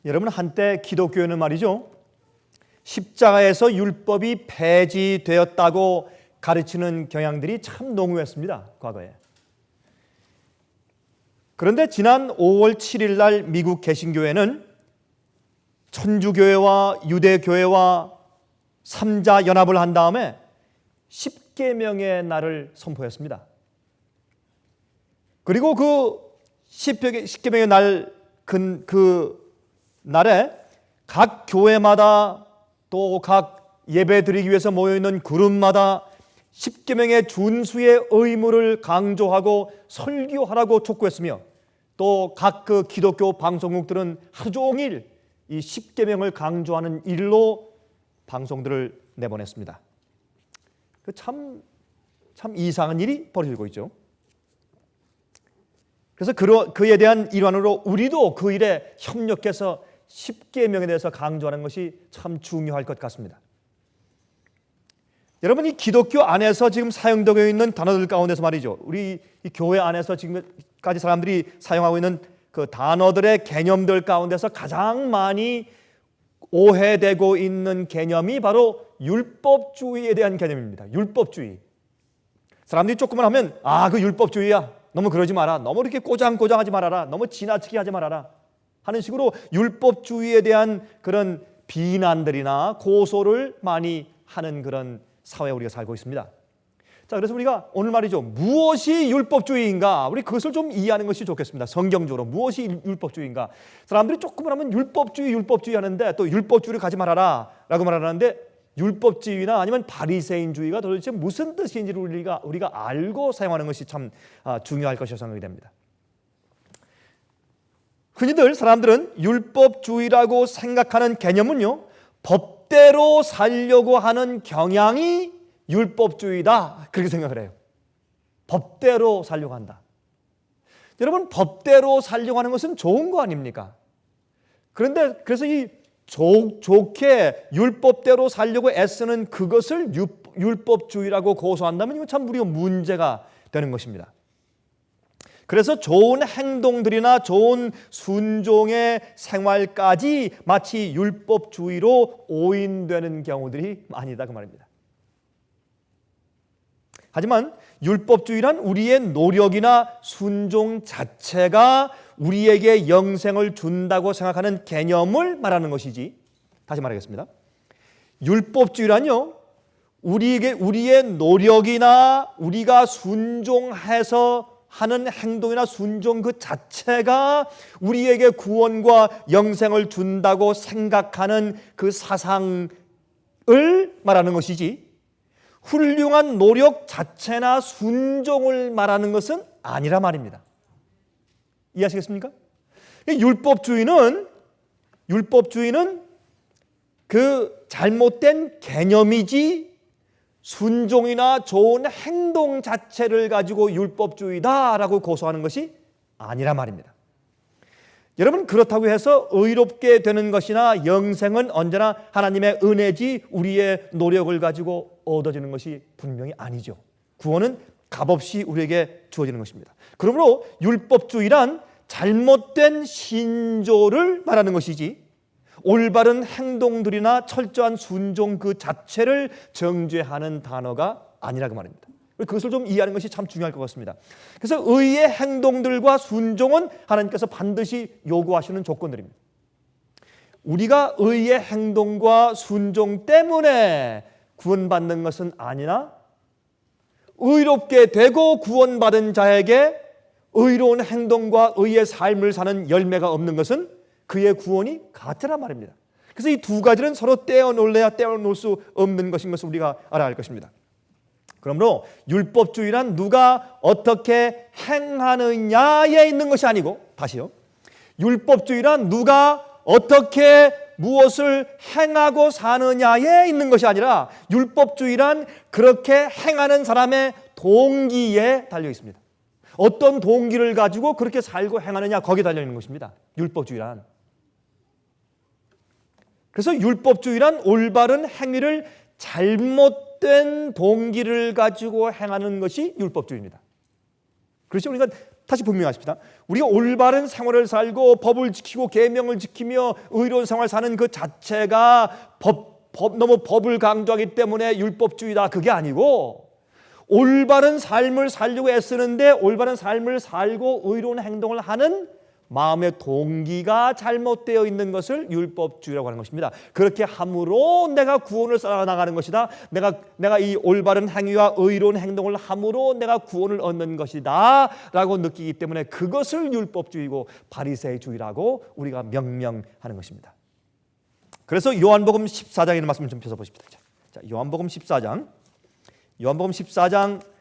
여러분, 한때 기독교는 말이죠, 십자가에서 율법이 폐지되었다고 가르치는 경향들이 참 농후했습니다, 과거에. 그런데 지난 5월 7일 날 미국 개신교회는 천주교회와 유대교회와 3자 연합을 한 다음에 10계명의 날을 선포했습니다. 그리고 그 10계명의 날, 그 날에 각 교회마다 또 각 예배 드리기 위해서 모여있는 그룹마다 10계명의 준수의 의무를 강조하고 설교하라고 촉구했으며, 또 각 그 기독교 방송국들은 하루 종일 이 10계명을 강조하는 일로 방송들을 내보냈습니다. 참 이상한 일이 벌어지고 있죠. 그래서 그에 대한 일환으로 우리도 그 일에 협력해서 10계명에 대해서 강조하는 것이 참 중요할 것 같습니다. 여러분, 이 기독교 안에서 지금 사용되고 있는 단어들 가운데서 말이죠, 우리 이 교회 안에서 지금까지 사람들이 사용하고 있는 그 단어들의 개념들 가운데서 가장 많이 오해되고 있는 개념이 바로 율법주의에 대한 개념입니다. 율법주의. 사람들이 조금만 하면 그 율법주의야, 너무 그러지 마라, 너무 이렇게 꼬장꼬장하지 말아라, 너무 지나치게 하지 말아라 하는 식으로 율법주의에 대한 그런 비난들이나 고소를 많이 하는 그런 사회에 우리가 살고 있습니다. 자, 그래서 우리가 오늘 말이죠, 무엇이 율법주의인가, 우리 그것을 좀 이해하는 것이 좋겠습니다. 성경적으로 무엇이 율법주의인가. 사람들이 조금만 하면 율법주의 하는데, 또 율법주의를 가지 말아라 라고 말하는데, 율법주의나 아니면 바리새인주의가 도대체 무슨 뜻인지를 우리가 알고 사용하는 것이 참 중요할 것이라고 생각이 됩니다. 흔히들 사람들은 율법주의라고 생각하는 개념은요, 법대로 살려고 하는 경향이 율법주의다, 그렇게 생각을 해요. 법대로 살려고 한다. 여러분, 법대로 살려고 하는 것은 좋은 거 아닙니까? 그런데 그래서 이 좋게 율법대로 살려고 애쓰는 그것을 율법주의라고 고소한다면 이건 참 우리가 문제가 되는 것입니다. 그래서 좋은 행동들이나 좋은 순종의 생활까지 마치 율법주의로 오인되는 경우들이 많이다, 그 말입니다. 하지만 율법주의란 우리의 노력이나 순종 자체가 우리에게 영생을 준다고 생각하는 개념을 말하는 것이지, 다시 말하겠습니다. 율법주의란요, 우리의 노력이나 우리가 순종해서 하는 행동이나 순종 그 자체가 우리에게 구원과 영생을 준다고 생각하는 그 사상을 말하는 것이지, 훌륭한 노력 자체나 순종을 말하는 것은 아니라 말입니다. 이해하시겠습니까? 율법주의는 그 잘못된 개념이지, 순종이나 좋은 행동 자체를 가지고 율법주의다라고 고소하는 것이 아니라 말입니다. 여러분, 그렇다고 해서 의롭게 되는 것이나 영생은 언제나 하나님의 은혜지 우리의 노력을 가지고 얻어지는 것이 분명히 아니죠. 구원은 값없이 우리에게 주어지는 것입니다. 그러므로 율법주의란 잘못된 신조를 말하는 것이지, 올바른 행동들이나 철저한 순종 그 자체를 정죄하는 단어가 아니라고 말입니다. 그것을 좀 이해하는 것이 참 중요할 것 같습니다. 그래서 의의 행동들과 순종은 하나님께서 반드시 요구하시는 조건들입니다. 우리가 의의 행동과 순종 때문에 구원받는 것은 아니나, 의롭게 되고 구원받은 자에게 의로운 행동과 의의 삶을 사는 열매가 없는 것은 그의 구원이 가짜란 말입니다. 그래서 이 두 가지는 서로 떼어놓을래야 떼어놓을 수 없는 것인 것을 우리가 알아야 할 것입니다. 그러므로 율법주의란 누가 어떻게 행하느냐에 있는 것이 아니고, 다시요, 율법주의란 누가 어떻게 무엇을 행하고 사느냐에 있는 것이 아니라, 율법주의란 그렇게 행하는 사람의 동기에 달려 있습니다. 어떤 동기를 가지고 그렇게 살고 행하느냐, 거기에 달려 있는 것입니다, 율법주의란. 그래서 율법주의란 올바른 행위를 잘못된 동기를 가지고 행하는 것이 율법주의입니다. 그렇죠? 우리가 다시 분명하십니다. 우리가 올바른 생활을 살고 법을 지키고 계명을 지키며 의로운 생활 사는 그 자체가 너무 법을 강조하기 때문에 율법주의다, 그게 아니고 올바른 삶을 살려고 애쓰는데 올바른 삶을 살고 의로운 행동을 하는 마음의 동기가 잘못되어 있는 것을 율법주의라고 하는 것입니다. 그렇게 함으로 내가 구원을 쌓아나가는 것이다. 내가 이 올바른 행위와 의로운 행동을 함으로 내가 구원을 얻는 것이다 라고 느끼기 때문에 그것을 율법주의고 바리새주의라고 우리가 명명하는 것입니다. 그래서 요한복음 14장에 있는 말씀을 좀 펴서 보십시다. 자, 요한복음 14장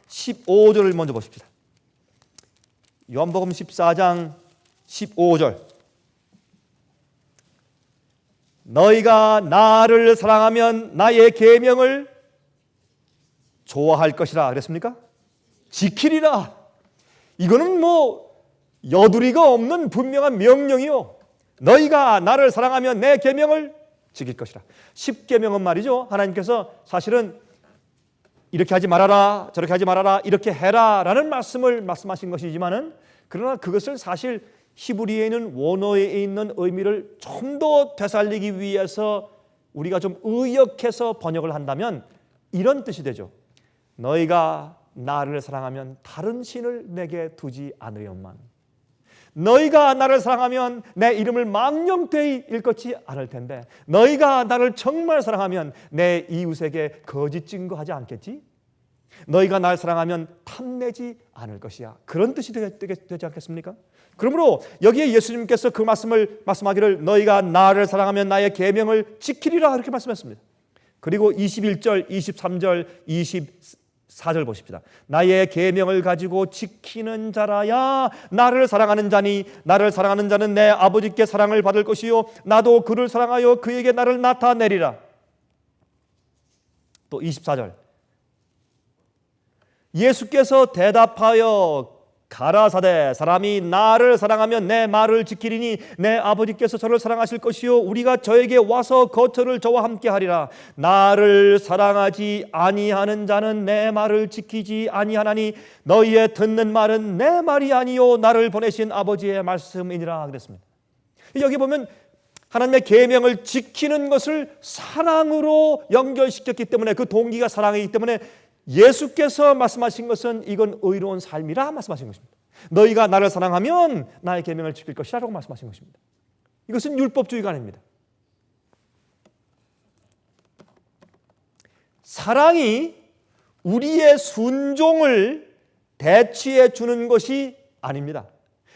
15절을 먼저 보십시다. 요한복음 14장 15절. 너희가 나를 사랑하면 나의 계명을 좋아할 것이라 그랬습니까? 지키리라. 이거는 뭐 여두리가 없는 분명한 명령이요. 너희가 나를 사랑하면 내 계명을 지킬 것이라. 10계명은 말이죠, 하나님께서 사실은 이렇게 하지 말아라, 저렇게 하지 말아라, 이렇게 해라 라는 말씀하신 것이지만은, 그러나 그것을 사실 히브리에 있는 원어에 있는 의미를 좀 더 되살리기 위해서 우리가 좀 의역해서 번역을 한다면 이런 뜻이 되죠. 너희가 나를 사랑하면 다른 신을 내게 두지 않으련만. 너희가 나를 사랑하면 내 이름을 망령되이 일컫지 않을 텐데, 너희가 나를 정말 사랑하면 내 이웃에게 거짓 증거하지 않겠지? 너희가 나를 사랑하면 탐내지 않을 것이야. 그런 뜻이 되지 않겠습니까? 그러므로 여기에 예수님께서 그 말씀을 말씀하기를 너희가 나를 사랑하면 나의 계명을 지키리라 이렇게 말씀했습니다. 그리고 21절, 23절, 24절 보십시다. 나의 계명을 가지고 지키는 자라야 나를 사랑하는 자니 나를 사랑하는 자는 내 아버지께 사랑을 받을 것이요 나도 그를 사랑하여 그에게 나를 나타내리라. 또 24절. 예수께서 대답하여 가라사대 사람이 나를 사랑하면 내 말을 지키리니 내 아버지께서 저를 사랑하실 것이요 우리가 저에게 와서 거처를 저와 함께 하리라. 나를 사랑하지 아니하는 자는 내 말을 지키지 아니하나니 너희의 듣는 말은 내 말이 아니요 나를 보내신 아버지의 말씀이니라 그랬습니다. 여기 보면 하나님의 계명을 지키는 것을 사랑으로 연결시켰기 때문에, 그 동기가 사랑이기 때문에 예수께서 말씀하신 것은 이건 의로운 삶이라 말씀하신 것입니다. 너희가 나를 사랑하면 나의 계명을 지킬 것이라 라고 말씀하신 것입니다. 이것은 율법주의가 아닙니다. 사랑이 우리의 순종을 대치해 주는 것이 아닙니다.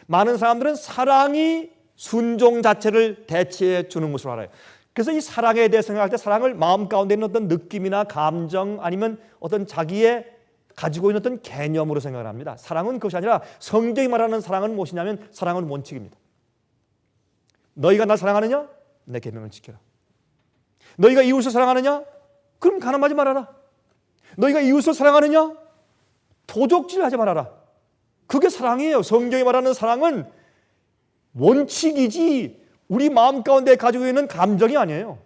많은 사람들은 사랑이 순종 자체를 대치해 주는 것으로 알아요. 그래서 이 사랑에 대해 생각할 때 사랑을 마음 가운데 있는 어떤 느낌이나 감정 아니면 어떤 자기의 가지고 있는 어떤 개념으로 생각을 합니다. 사랑은 그것이 아니라 성경이 말하는 사랑은 무엇이냐면 사랑은 원칙입니다. 너희가 날 사랑하느냐? 내 계명을 지켜라. 너희가 이웃을 사랑하느냐? 그럼 가늠하지 말아라. 너희가 이웃을 사랑하느냐? 도적질하지 말아라. 그게 사랑이에요. 성경이 말하는 사랑은 원칙이지 우리 마음 가운데 가지고 있는 감정이 아니에요.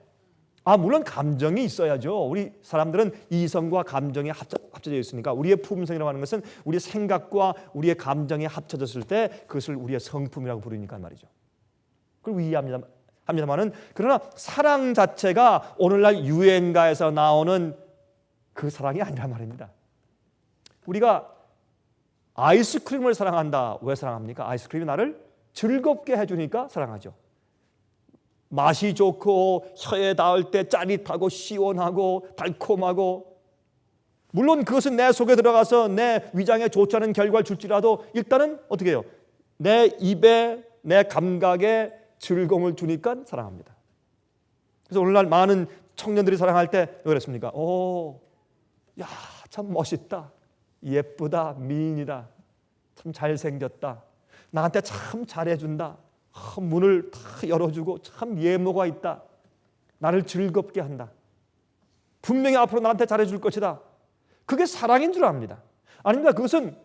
물론 감정이 있어야죠. 우리 사람들은 이성과 감정이 합쳐져 있으니까 우리의 품성이라고 하는 것은 우리의 생각과 우리의 감정이 합쳐졌을 때 그것을 우리의 성품이라고 부르니까 말이죠. 그걸 이해합니다만은, 그러나 사랑 자체가 오늘날 유행가에서 나오는 그 사랑이 아니란 말입니다. 우리가 아이스크림을 사랑한다. 왜 사랑합니까? 아이스크림이 나를 즐겁게 해주니까 사랑하죠. 맛이 좋고 혀에 닿을 때 짜릿하고 시원하고 달콤하고, 물론 그것은 내 속에 들어가서 내 위장에 좋지 않은 결과를 줄지라도 일단은 어떻게 해요? 내 입에 내 감각에 즐거움을 주니까 사랑합니다. 그래서 오늘날 많은 청년들이 사랑할 때 왜 그랬습니까? 야, 참 멋있다, 예쁘다, 미인이다, 참 잘생겼다, 나한테 참 잘해준다, 문을 다 열어주고 참 예모가 있다, 나를 즐겁게 한다, 분명히 앞으로 나한테 잘해줄 것이다. 그게 사랑인 줄 압니다. 아닙니다. 그것은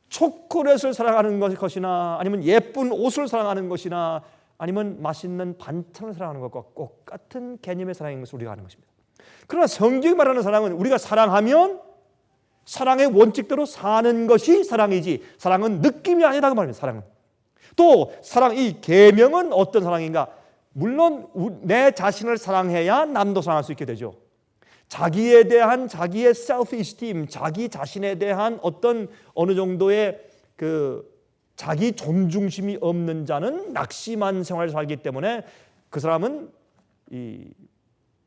초콜릿을 사랑하는 것이나 아니면 예쁜 옷을 사랑하는 것이나 아니면 맛있는 반찬을 사랑하는 것과 똑같은 개념의 사랑인 것을 우리가 아는 것입니다. 그러나 성경이 말하는 사랑은 우리가 사랑하면 사랑의 원칙대로 사는 것이 사랑이지 사랑은 느낌이 아니라고 말합니다. 사랑은. 또 사랑, 이 계명은 어떤 사랑인가? 물론 내 자신을 사랑해야 남도 사랑할 수 있게 되죠. 자기에 대한 자기의 self esteem, 자기 자신에 대한 어떤 어느 정도의 그 자기 존중심이 없는 자는 낙심한 생활을 살기 때문에 그 사람은 이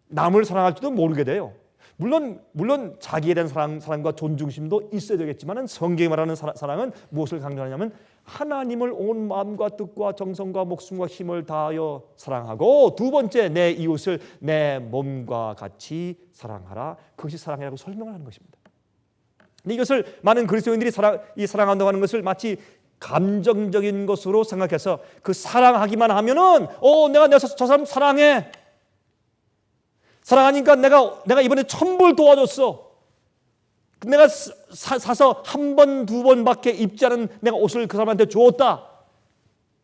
남을 사랑할지도 모르게 돼요. 물론 자기에 대한 사랑과 존중심도 있어야 되겠지만 성경이 말하는 사랑은 무엇을 강조하냐면 하나님을 온 마음과 뜻과 정성과 목숨과 힘을 다하여 사랑하고, 두 번째 내 이웃을 내 몸과 같이 사랑하라. 그것이 사랑이라고 설명을 하는 것입니다. 근데 이것을 많은 그리스도인들이 사랑한다고 하는 것을 마치 감정적인 것으로 생각해서 그 사랑하기만 하면은 내가 저 사람 사랑해. 사랑하니까 내가 이번에 1,000불 도와줬어. 내가 사서 한 번, 두 번밖에 입지 않은 내가 옷을 그 사람한테 주었다.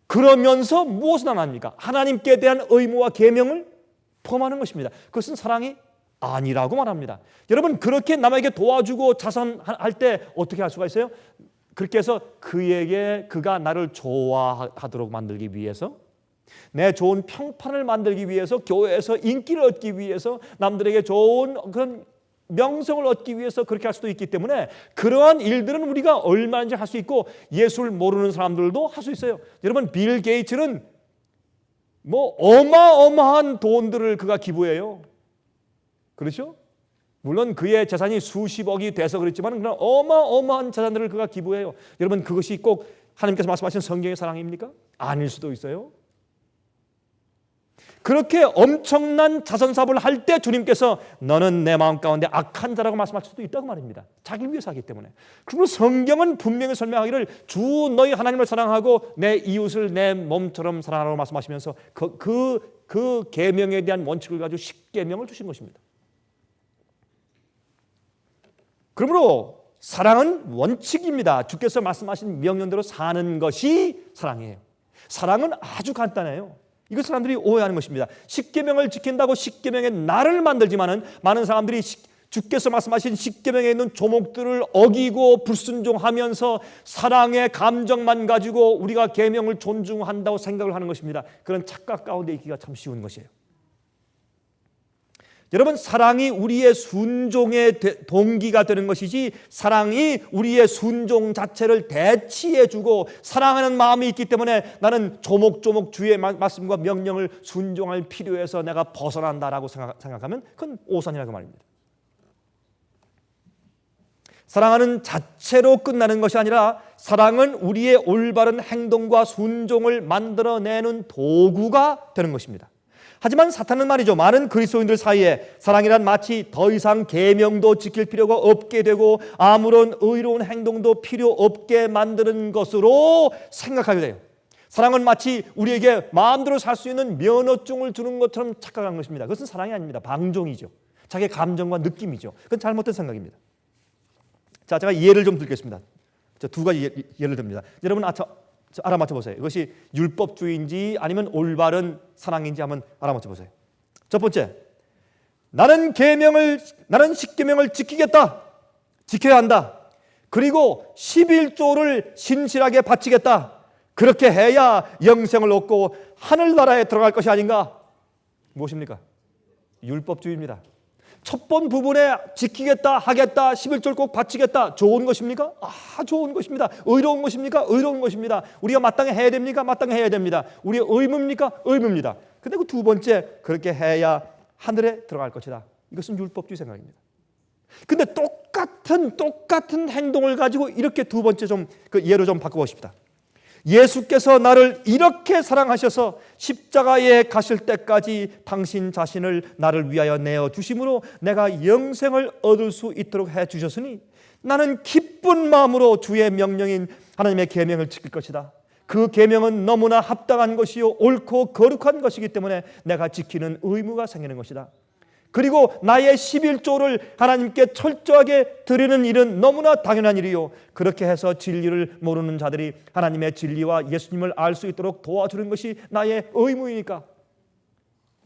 그러면서 무엇을 안 합니까? 하나님께 대한 의무와 계명을 포함하는 것입니다. 그것은 사랑이 아니라고 말합니다. 여러분, 그렇게 남에게 도와주고 자선할 때 어떻게 할 수가 있어요? 그렇게 해서 그가 나를 좋아하도록 만들기 위해서, 내 좋은 평판을 만들기 위해서, 교회에서 인기를 얻기 위해서, 남들에게 좋은 그런 명성을 얻기 위해서 그렇게 할 수도 있기 때문에 그러한 일들은 우리가 얼마든지 할 수 있고 예수를 모르는 사람들도 할 수 있어요. 여러분, 빌 게이츠는 뭐 어마어마한 돈들을 그가 기부해요. 그렇죠? 물론 그의 재산이 수십억이 돼서 그렇지만 그런 어마어마한 재산들을 그가 기부해요. 여러분, 그것이 꼭 하나님께서 말씀하신 성경의 사랑입니까? 아닐 수도 있어요. 그렇게 엄청난 자선사업을 할 때 주님께서 너는 내 마음 가운데 악한 자라고 말씀할 수도 있다고 말입니다. 자기를 위해서 하기 때문에. 그리고 성경은 분명히 설명하기를 주 너희 하나님을 사랑하고 내 이웃을 내 몸처럼 사랑하라고 말씀하시면서 그 계명에 대한 원칙을 가지고 10계명을 주신 것입니다. 그러므로 사랑은 원칙입니다. 주께서 말씀하신 명령대로 사는 것이 사랑이에요. 사랑은 아주 간단해요. 이거 사람들이 오해하는 것입니다. 10계명을 지킨다고 10계명의 나를 만들지만은 많은 사람들이 주께서 말씀하신 10계명에 있는 조목들을 어기고 불순종하면서 사랑의 감정만 가지고 우리가 계명을 존중한다고 생각을 하는 것입니다. 그런 착각 가운데 있기가 참 쉬운 것이에요. 여러분, 사랑이 우리의 순종의 동기가 되는 것이지 사랑이 우리의 순종 자체를 대치해주고 사랑하는 마음이 있기 때문에 나는 조목조목 주의 말씀과 명령을 순종할 필요해서 내가 벗어난다라고 생각하면 그건 오산이라고 말입니다. 사랑하는 자체로 끝나는 것이 아니라 사랑은 우리의 올바른 행동과 순종을 만들어내는 도구가 되는 것입니다. 하지만 사탄은 말이죠, 많은 그리스도인들 사이에 사랑이란 마치 더 이상 계명도 지킬 필요가 없게 되고 아무런 의로운 행동도 필요 없게 만드는 것으로 생각하게 돼요. 사랑은 마치 우리에게 마음대로 살 수 있는 면허증을 주는 것처럼 착각하는 것입니다. 그것은 사랑이 아닙니다. 방종이죠. 자기의 감정과 느낌이죠. 그건 잘못된 생각입니다. 자, 제가 예를 좀 들겠습니다. 두 가지 예를 듭니다. 여러분 알아맞혀 보세요. 이것이 율법주의인지 아니면 올바른 사랑인지 한번 알아맞혀 보세요. 첫 번째, 나는 10계명을 지키겠다. 지켜야 한다. 그리고 11조를 신실하게 바치겠다. 그렇게 해야 영생을 얻고 하늘나라에 들어갈 것이 아닌가? 무엇입니까? 율법주의입니다. 첫 번 부분에 지키겠다, 하겠다, 11조를 꼭 바치겠다. 좋은 것입니까? 좋은 것입니다. 의로운 것입니까? 의로운 것입니다. 우리가 마땅히 해야 됩니까? 마땅히 해야 됩니다. 우리의 의무입니까? 의무입니다. 근데 그 두 번째, 그렇게 해야 하늘에 들어갈 것이다. 이것은 율법주의 생각입니다. 근데 똑같은 행동을 가지고 이렇게 두 번째 그 예로 좀 바꿔보십시다. 예수께서 나를 이렇게 사랑하셔서 십자가에 가실 때까지 당신 자신을 나를 위하여 내어 주심으로 내가 영생을 얻을 수 있도록 해 주셨으니 나는 기쁜 마음으로 주의 명령인 하나님의 계명을 지킬 것이다. 그 계명은 너무나 합당한 것이요 옳고 거룩한 것이기 때문에 내가 지키는 의무가 생기는 것이다. 그리고 나의 11조를 하나님께 철저하게 드리는 일은 너무나 당연한 일이요 그렇게 해서 진리를 모르는 자들이 하나님의 진리와 예수님을 알 수 있도록 도와주는 것이 나의 의무이니까.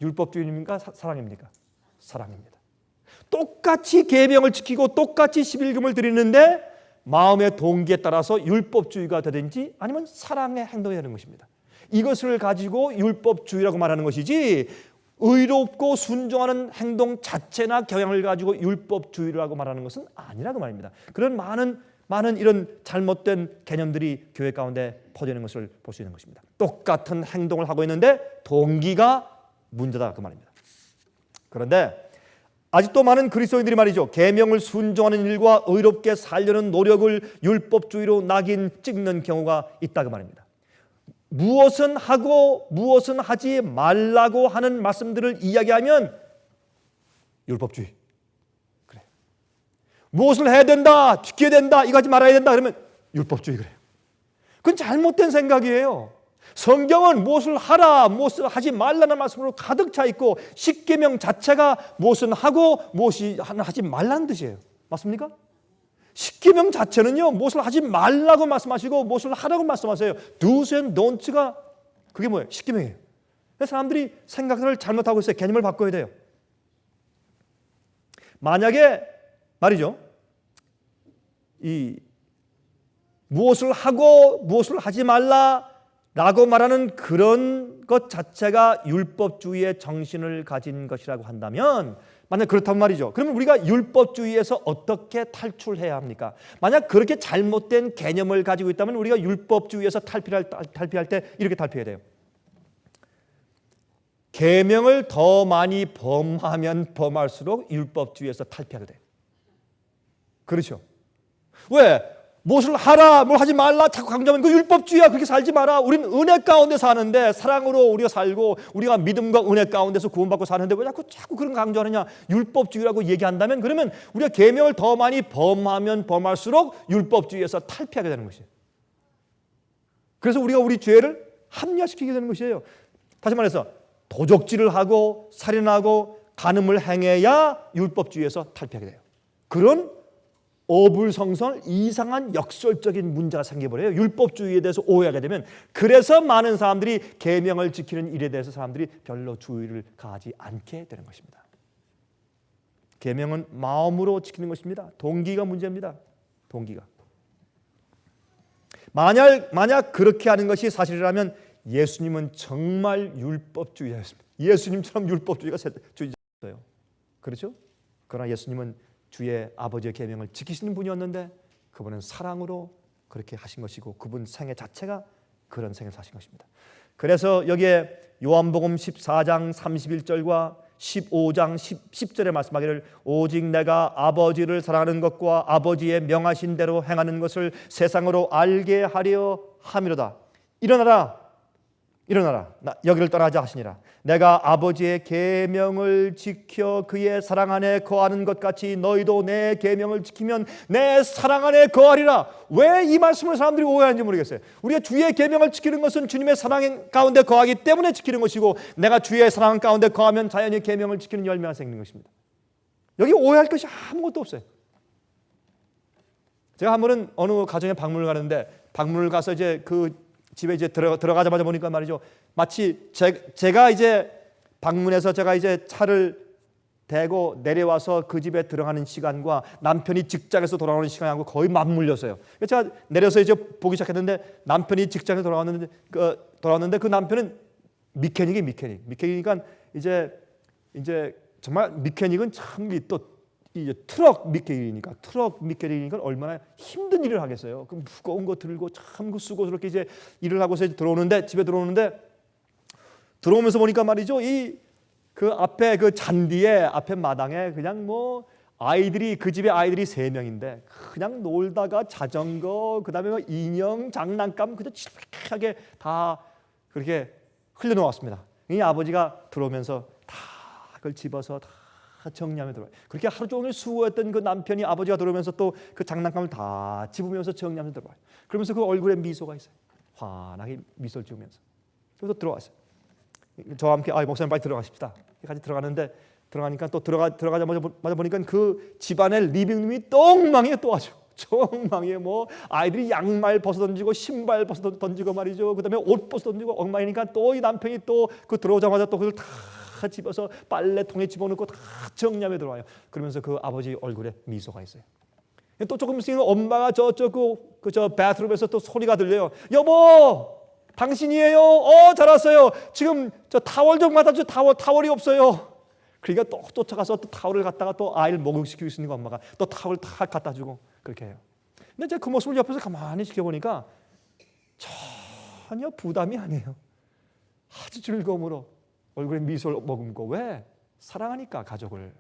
율법주의입니까? 사랑입니까? 사랑입니다. 똑같이 계명을 지키고 똑같이 11금을 드리는데 마음의 동기에 따라서 율법주의가 되든지 아니면 사랑의 행동이 되는 것입니다. 이것을 가지고 율법주의라고 말하는 것이지 의롭고 순종하는 행동 자체나 경향을 가지고 율법주의라고 말하는 것은 아니라고 말입니다. 그런 많은 이런 잘못된 개념들이 교회 가운데 퍼지는 것을 볼 수 있는 것입니다. 똑같은 행동을 하고 있는데 동기가 문제다 그 말입니다. 그런데 아직도 많은 그리스도인들이 말이죠, 계명을 순종하는 일과 의롭게 살려는 노력을 율법주의로 낙인 찍는 경우가 있다 그 말입니다. 무엇은 하고 무엇은 하지 말라고 하는 말씀들을 이야기하면 율법주의. 그래. 무엇을 해야 된다, 지켜야 된다, 이거 하지 말아야 된다 그러면 율법주의 그래요. 그건 잘못된 생각이에요. 성경은 무엇을 하라, 무엇을 하지 말라는 말씀으로 가득 차 있고 십계명 자체가 무엇은 하고 무엇이 하지 말라는 뜻이에요. 맞습니까? 십계명 자체는요, 무엇을 하지 말라고 말씀하시고 무엇을 하라고 말씀하세요. do's and don'ts가 그게 뭐예요? 십계명이에요. 그래서 사람들이 생각을 잘못하고 있어요. 개념을 바꿔야 돼요. 만약에 말이죠, 이 무엇을 하고 무엇을 하지 말라라고 말하는 그런 것 자체가 율법주의의 정신을 가진 것이라고 한다면, 만약 그렇단 말이죠, 그러면 우리가 율법주의에서 어떻게 탈출해야 합니까? 만약 그렇게 잘못된 개념을 가지고 있다면 우리가 율법주의에서 탈피할 때 이렇게 탈피해야 돼요. 계명을 더 많이 범하면 범할수록 율법주의에서 탈피하게 돼요. 그렇죠? 왜? 무엇을 하라, 뭘 하지 말라 자꾸 강조하면 그 율법주의야. 그렇게 살지 마라. 우리는 은혜 가운데 사는데, 사랑으로 우리가 살고 우리가 믿음과 은혜 가운데서 구원받고 사는데 왜 자꾸 그런 강조하느냐? 율법주의라고 얘기한다면 그러면 우리가 계명을 더 많이 범하면 범할수록 율법주의에서 탈피하게 되는 것이에요. 그래서 우리가 우리 죄를 합리화시키게 되는 것이에요. 다시 말해서 도적질을 하고 살인하고 간음을 행해야 율법주의에서 탈피하게 돼요. 그런 어불성설, 이상한 역설적인 문제가 생겨버려요. 율법주의에 대해서 오해하게 되면. 그래서 많은 사람들이 계명을 지키는 일에 대해서 사람들이 별로 주의를 가하지 않게 되는 것입니다. 계명은 마음으로 지키는 것입니다. 동기가 문제입니다. 동기가. 만약 그렇게 하는 것이 사실이라면 예수님은 정말 율법주의자였습니다. 예수님처럼 율법주의가 주의자였어요. 그렇죠? 그러나 예수님은 주의 아버지의 계명을 지키시는 분이었는데 그분은 사랑으로 그렇게 하신 것이고 그분 생애 자체가 그런 생을 사신 것입니다. 그래서 여기에 요한복음 14장 31절과 15장 10절에 말씀하기를 오직 내가 아버지를 사랑하는 것과 아버지의 명하신 대로 행하는 것을 세상으로 알게 하려 함이로다. 일어나라 여기를 떠나자 하시니라. 내가 아버지의 계명을 지켜 그의 사랑 안에 거하는 것 같이 너희도 내 계명을 지키면 내 사랑 안에 거하리라. 왜 이 말씀을 사람들이 오해하는지 모르겠어요. 우리가 주의 계명을 지키는 것은 주님의 사랑 가운데 거하기 때문에 지키는 것이고 내가 주의 사랑 가운데 거하면 자연히 계명을 지키는 열매가 생기는 것입니다. 여기 오해할 것이 아무것도 없어요. 제가 한 번은 어느 가정에 방문을 가는데 방문을 가서 이제 그 집에 이제 들어가자마자 보니까 말이죠, 마치 제가 이제 방문해서 제가 이제 차를 대고 내려와서 그 집에 들어가는 시간과 남편이 직장에서 돌아오는 시간하고 거의 맞물렸어요. 제가 내려서 이제 보기 시작했는데 남편이 직장에 돌아왔는데 그 남편은 미케닉이니까 이제 정말 미케닉은 참 또 이제 트럭 미케닉이니까 얼마나 힘든 일을 하겠어요. 그 무거운 거 들고 참 그 수고스럽게 이제 일을 하고서 집에 들어오는데 들어오면서 보니까 말이죠, 이 그 앞에 그 잔디에 앞에 마당에 그냥 뭐 아이들이 그 집에 아이들이 3명인데 그냥 놀다가 자전거 그다음에 뭐 인형 장난감 그냥 지독하게 다 그렇게 흘려놓았습니다. 이 아버지가 들어오면서 다 그걸 집어서 다 정리하며 들어와요. 그렇게 하루 종일 수고했던 그 남편이 아버지가 들어오면서 또 그 장난감을 다 집으면서 정리하면서 들어와요. 그러면서 그 얼굴에 미소가 있어요. 환하게 미소를 지으면서. 그래서 들어왔어요. 저와 함께 목사님 빨리 들어가십시다. 같이 들어가니까 또 들어가자마자 보니까 그 집안의 리빙룸이 똥망이에요. 또 아주 엉망이에요. 뭐 아이들이 양말 벗어 던지고 신발 벗어 던지고 말이죠. 그다음에 옷 벗어 던지고 엉망이니까 또 이 남편이 또 그 들어오자마자 또 그걸 다 다 집어서 빨래통에 집어넣고 다 정리하며 들어와요. 그러면서 그 아버지 얼굴에 미소가 있어요. 또 조금 있으면 엄마가 저쪽 저 바th룸에서 또 소리가 들려요. 여보, 당신이에요? 잘 왔어요. 지금 저 타월 좀 갖다 줘. 타월이 없어요. 그러니까 또 쫓아가서 또 타월을 갖다가 또 아이를 목욕시키고 있는 거 엄마가 또 타월 다 갖다 주고 그렇게 해요. 근데 제가 그 모습을 옆에서 가만히 지켜보니까 전혀 부담이 아니에요. 아주 즐거움으로 얼굴에 미소를 머금고. 왜? 사랑하니까 가족을.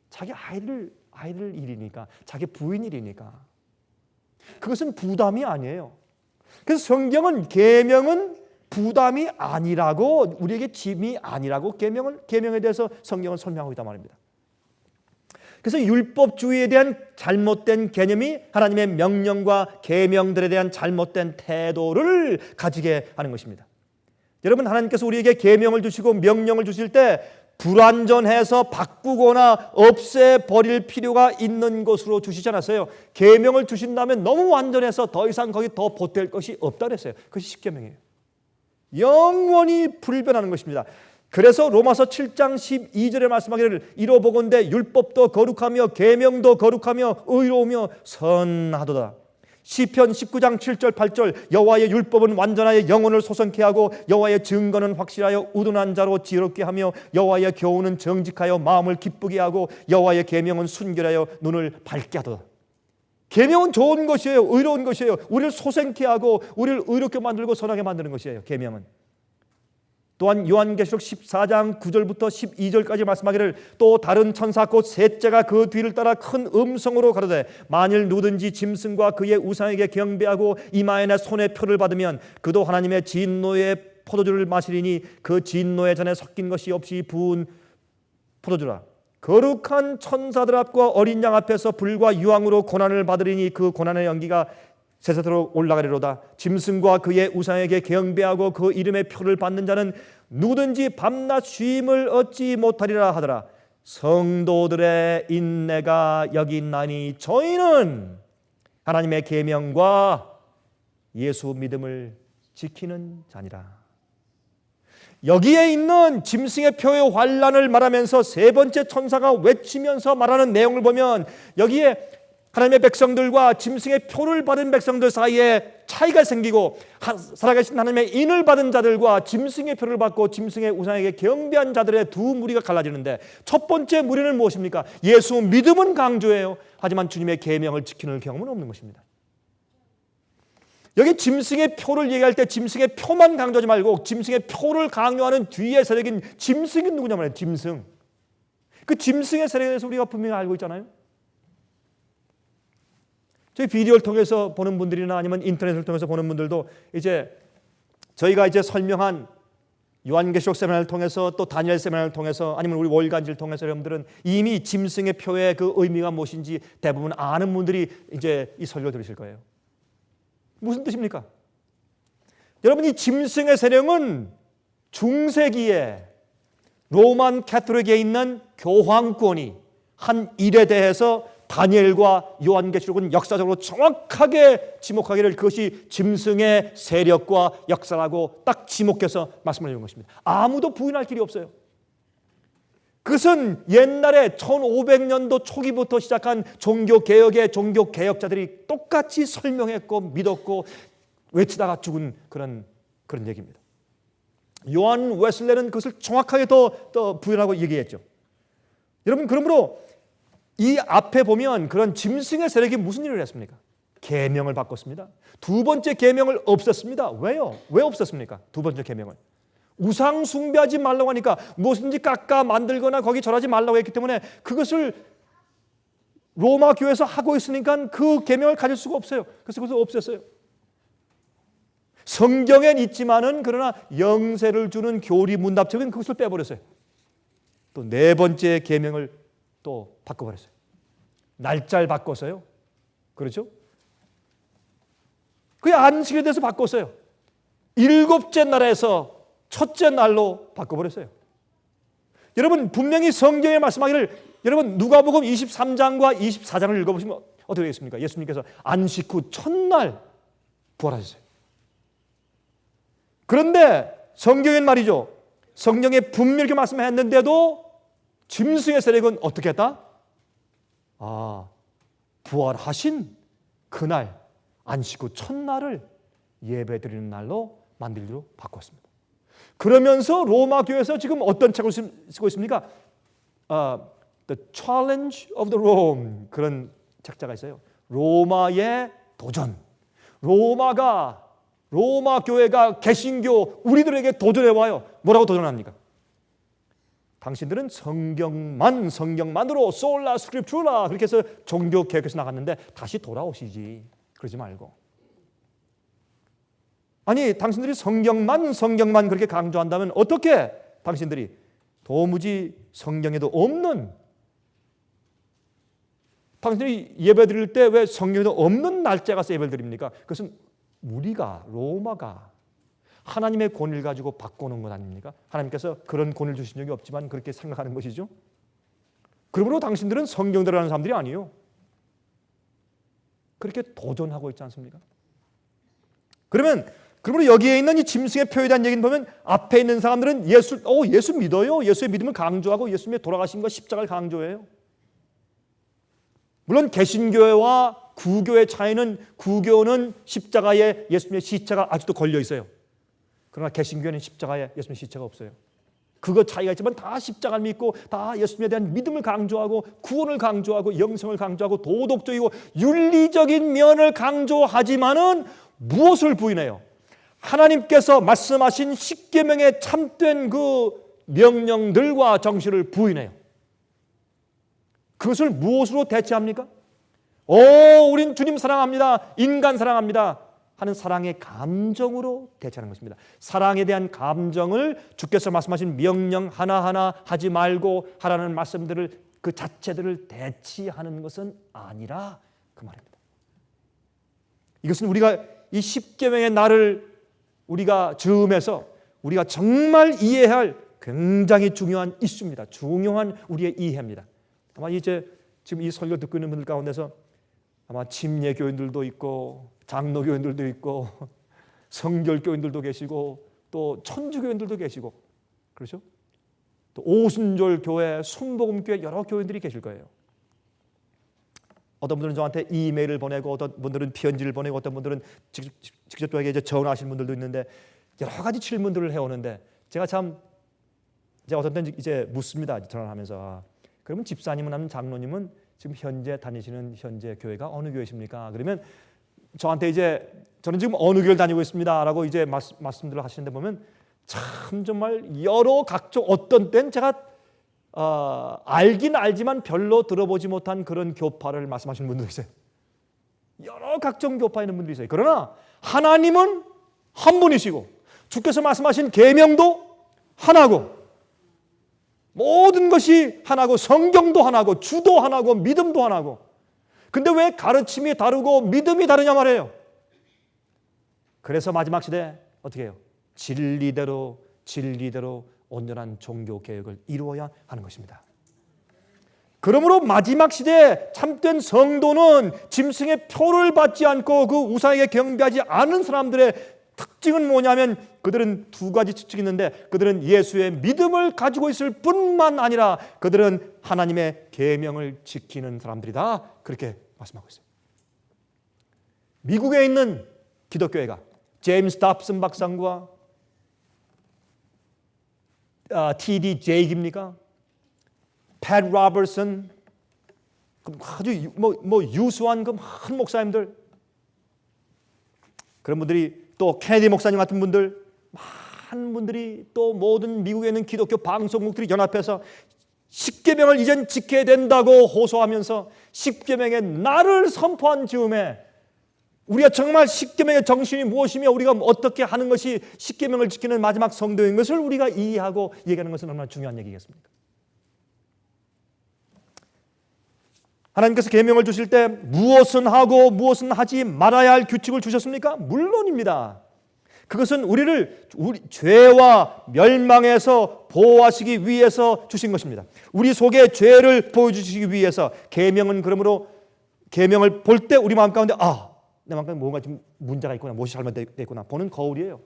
자기 아이들 일이니까, 자기 부인 일이니까. 그것은 부담이 아니에요. 그래서 성경은 계명은 부담이 아니라고, 우리에게 짐이 아니라고 계명에 대해서 성경은 설명하고 있단 말입니다. 그래서 율법주의에 대한 잘못된 개념이 하나님의 명령과 계명들에 대한 잘못된 태도를 가지게 하는 것입니다. 여러분, 하나님께서 우리에게 계명을 주시고 명령을 주실 때 불완전해서 바꾸거나 없애버릴 필요가 있는 것으로 주시지 않았어요. 계명을 주신다면 너무 완전해서 더 이상 거기 더 보탤 것이 없다 그랬어요. 그것이 십계명이에요. 영원히 불변하는 것입니다. 그래서 로마서 7장 12절에 말씀하기를 이로보건대 율법도 거룩하며 계명도 거룩하며 의로우며 선하도다. 시편 19장 7절 8절 여호와의 율법은 완전하여 영혼을 소성케 하고 여호와의 증거는 확실하여 우둔한 자로 지혜롭게 하며 여호와의 교훈은 정직하여 마음을 기쁘게 하고 여호와의 계명은 순결하여 눈을 밝게 하도다. 계명은 좋은 것이에요. 의로운 것이에요. 우리를 소생케 하고 우리를 의롭게 만들고 선하게 만드는 것이에요. 계명은. 또한 요한계시록 14장 9절부터 12절까지 말씀하기를 또 다른 천사 곧 셋째가 그 뒤를 따라 큰 음성으로 가로되 만일 누구든지 짐승과 그의 우상에게 경배하고 이마에나 손에 표를 받으면 그도 하나님의 진노의 포도주를 마시리니 그 진노의 잔에 섞인 것이 없이 부은 포도주라. 거룩한 천사들 앞과 어린 양 앞에서 불과 유황으로 고난을 받으리니 그 고난의 연기가 세세토록 올라가리로다. 짐승과 그의 우상에게 경배하고 그 이름의 표를 받는 자는 누구든지 밤낮 쉼을 얻지 못하리라 하더라. 성도들의 인내가 여기 있나니 저희는 하나님의 계명과 예수 믿음을 지키는 자니라. 여기에 있는 짐승의 표의 환란을 말하면서 세 번째 천사가 외치면서 말하는 내용을 보면 여기에 하나님의 백성들과 짐승의 표를 받은 백성들 사이에 차이가 생기고 살아계신 하나님의 인을 받은 자들과 짐승의 표를 받고 짐승의 우상에게 경배한 자들의 두 무리가 갈라지는데 첫 번째 무리는 무엇입니까? 예수 믿음은 강조해요. 하지만 주님의 계명을 지키는 경험은 없는 것입니다. 여기 짐승의 표를 얘기할 때 짐승의 표만 강조하지 말고 짐승의 표를 강요하는 뒤에 세력인 짐승이 누구냐 말이에요. 짐승. 그 짐승의 세력에 대해서 우리가 분명히 알고 있잖아요. 저희 비디오를 통해서 보는 분들이나 아니면 인터넷을 통해서 보는 분들도 이제 저희가 이제 설명한 요한계시록 세미나를 통해서 또 다니엘 세미나를 통해서 아니면 우리 월간지를 통해서 여러분들은 이미 짐승의 표의 그 의미가 무엇인지 대부분 아는 분들이 이제 이 설교를 들으실 거예요. 무슨 뜻입니까? 여러분, 이 짐승의 세력은 중세기에 로만 캐토릭에 있는 교황권이 한 일에 대해서 다니엘과 요한계시록은 역사적으로 정확하게 지목하기를 그것이 짐승의 세력과 역사라고 딱 지목해서 말씀을 해준 것입니다. 아무도 부인할 길이 없어요. 그것은 옛날에 1500년도 초기부터 시작한 종교개혁의 종교개혁자들이 똑같이 설명했고 믿었고 외치다가 죽은 그런 얘기입니다. 요한 웨슬레는 그것을 정확하게 더 부인하고 얘기했죠. 여러분, 그러므로 이 앞에 보면 그런 짐승의 세력이 무슨 일을 했습니까? 계명을 바꿨습니다. 두 번째 계명을 없앴습니다. 왜요? 왜 없앴습니까? 두 번째 계명을 우상 숭배하지 말라고 하니까 무엇인지 깎아 만들거나 거기 절하지 말라고 했기 때문에 그것을 로마 교회에서 하고 있으니까 그 계명을 가질 수가 없어요. 그래서 그것을 없앴어요. 성경엔 있지만은 그러나 영세를 주는 교리 문답책은 그것을 빼버렸어요. 또 네 번째 계명을 또 바꿔버렸어요. 날짜를 바꿨어요. 그렇죠? 그 안식일에 대해서 바꿨어요. 일곱째 날에서 첫째 날로 바꿔버렸어요. 여러분, 분명히 성경에 말씀하기를 여러분 누가복음 23장과 24장을 읽어보시면 어떻게 되겠습니까? 예수님께서 안식 후 첫날 부활하셨어요. 그런데 성경엔 말이죠. 성경에 분명히 말씀했는데도 짐승의 세력은 어떻게 했다? 부활하신 그날 안식 후 첫날을 예배드리는 날로 만들기로 바꿨습니다. 그러면서 로마 교회에서 지금 어떤 책을 쓰고 있습니까? The Challenge of the Rome, 그런 책자가 있어요. 로마의 도전. 로마 교회가 개신교 우리들에게 도전해 와요. 뭐라고 도전합니까? 당신들은 성경만으로 솔라 스크립투라 그렇게 해서 종교 개혁에서 나갔는데 다시 돌아오시지. 그러지 말고. 아니, 당신들이 성경만 그렇게 강조한다면 어떻게 당신들이 도무지 성경에도 없는, 당신들이 예배 드릴 때 왜 성경에도 없는 날짜 가서 예배를 드립니까? 그것은 로마가 하나님의 권위를 가지고 바꿔놓은 것 아닙니까? 하나님께서 그런 권위를 주신 적이 없지만 그렇게 생각하는 것이죠. 그러므로 당신들은 성경대로 하는 사람들이 아니에요. 그렇게 도전하고 있지 않습니까? 그러므로 여기에 있는 이 짐승의 표에 대한 얘기는 보면 앞에 있는 사람들은 예수 믿어요. 예수의 믿음을 강조하고 예수님의 돌아가심과 십자가를 강조해요. 물론 개신교회와 구교의 차이는, 구교는 십자가에 예수님의 시체가 아직도 걸려 있어요. 그러나 개신교회는 십자가에 예수님의 시체가 없어요. 그거 차이가 있지만 다 십자가를 믿고 다 예수님에 대한 믿음을 강조하고 구원을 강조하고 영생을 강조하고 도덕적이고 윤리적인 면을 강조하지만은 무엇을 부인해요? 하나님께서 말씀하신 십계명의 참된 그 명령들과 정신을 부인해요. 그것을 무엇으로 대체합니까? 우린 주님 사랑합니다. 인간 사랑합니다. 하는 사랑의 감정으로 대체하는 것입니다. 사랑에 대한 감정을 주께서 말씀하신 명령 하나하나 하지 말고 하라는 말씀들을 그 자체들을 대치하는 것은 아니라 그 말입니다. 이것은 우리가 이 십계명의 날을 우리가 즈음해서 우리가 정말 이해해야 할 굉장히 중요한 이슈입니다. 중요한 우리의 이해입니다. 아마 이제 지금 이 설교 듣고 있는 분들 가운데서 아마 침례 교인들도 있고 장로 교인들도 있고 성결 교인들도 계시고 또 천주 교인들도 계시고 그렇죠? 또 오순절 교회, 순복음 교회 여러 교인들이 계실 거예요. 어떤 분들은 저한테 이메일을 보내고 어떤 분들은 편지를 보내고 어떤 분들은 직접 저에게 이제 전화하시는 분들도 있는데 여러 가지 질문들을 해오는데 제가 어떤 때는 이제 묻습니다. 전화하면서 그러면 집사님은 아니면 장로님은 지금 현재 다니시는 현재 교회가 어느 교회십니까? 그러면 저한테 이제 저는 지금 어느 교회를 다니고 있습니다라고 이제 말씀들을 하시는데 보면 참 정말 여러 각종 어떤 때는 제가 알긴 알지만 별로 들어보지 못한 그런 교파를 말씀하시는 분들이 있어요. 여러 각종 교파에 있는 분들이 있어요. 그러나 하나님은 한 분이시고 주께서 말씀하신 계명도 하나고 모든 것이 하나고 성경도 하나고 주도 하나고 믿음도 하나고 근데 왜 가르침이 다르고 믿음이 다르냐 말이에요. 그래서 마지막 시대에 어떻게 해요? 진리대로 온전한 종교 개혁을 이루어야 하는 것입니다. 그러므로 마지막 시대에 참된 성도는 짐승의 표를 받지 않고 그 우상에게 경배하지 않은 사람들의 특징은 뭐냐면 그들은 두 가지 특징이 있는데 그들은 예수의 믿음을 가지고 있을 뿐만 아니라 그들은 하나님의 계명을 지키는 사람들이다. 그렇게 말씀하고 있어요. 미국에 있는 기독교회가 제임스 답슨 박사과 T.D. 제이기입니까? 팻 로버슨 아주 유수한 그 많은 목사님들 그런 분들이 또 케네디 목사님 같은 분들 많은 분들이 또 모든 미국에 있는 기독교 방송국들이 연합해서 십계명을 이젠 지켜야 된다고 호소하면서 십계명의 날을 선포한 즈음에 우리가 정말 십계명의 정신이 무엇이며 우리가 어떻게 하는 것이 십계명을 지키는 마지막 성도인 것을 우리가 이해하고 얘기하는 것은 얼마나 중요한 얘기겠습니까? 하나님께서 계명을 주실 때 무엇은 하고 무엇은 하지 말아야 할 규칙을 주셨습니까? 물론입니다. 그것은 우리 죄와 멸망에서 보호하시기 위해서 주신 것입니다. 우리 속에 죄를 보여주시기 위해서 계명은 그러므로 계명을 볼 때 우리 마음 가운데 내 마음 가운데 뭔가 좀 문제가 있구나, 무엇이 잘못되어 있구나 보는 거울이에요.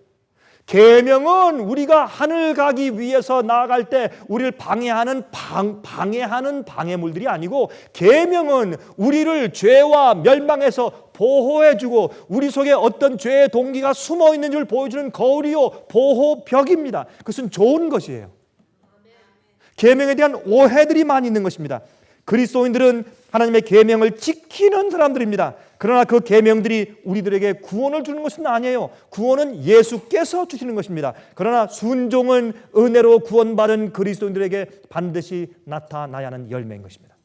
계명은 우리가 하늘 가기 위해서 나아갈 때 우리를 방해하는 방해물들이 아니고, 계명은 우리를 죄와 멸망에서 보호해주고 우리 속에 어떤 죄의 동기가 숨어 있는 줄 보여주는 거울이요 보호벽입니다. 그것은 좋은 것이에요. 계명에 대한 오해들이 많이 있는 것입니다. 그리스도인들은 하나님의 계명을 지키는 사람들입니다. 그러나 그 계명들이 우리들에게 구원을 주는 것은 아니에요. 구원은 예수께서 주시는 것입니다. 그러나 순종은 은혜로 구원받은 그리스도인들에게 반드시 나타나야 하는 열매인 것입니다.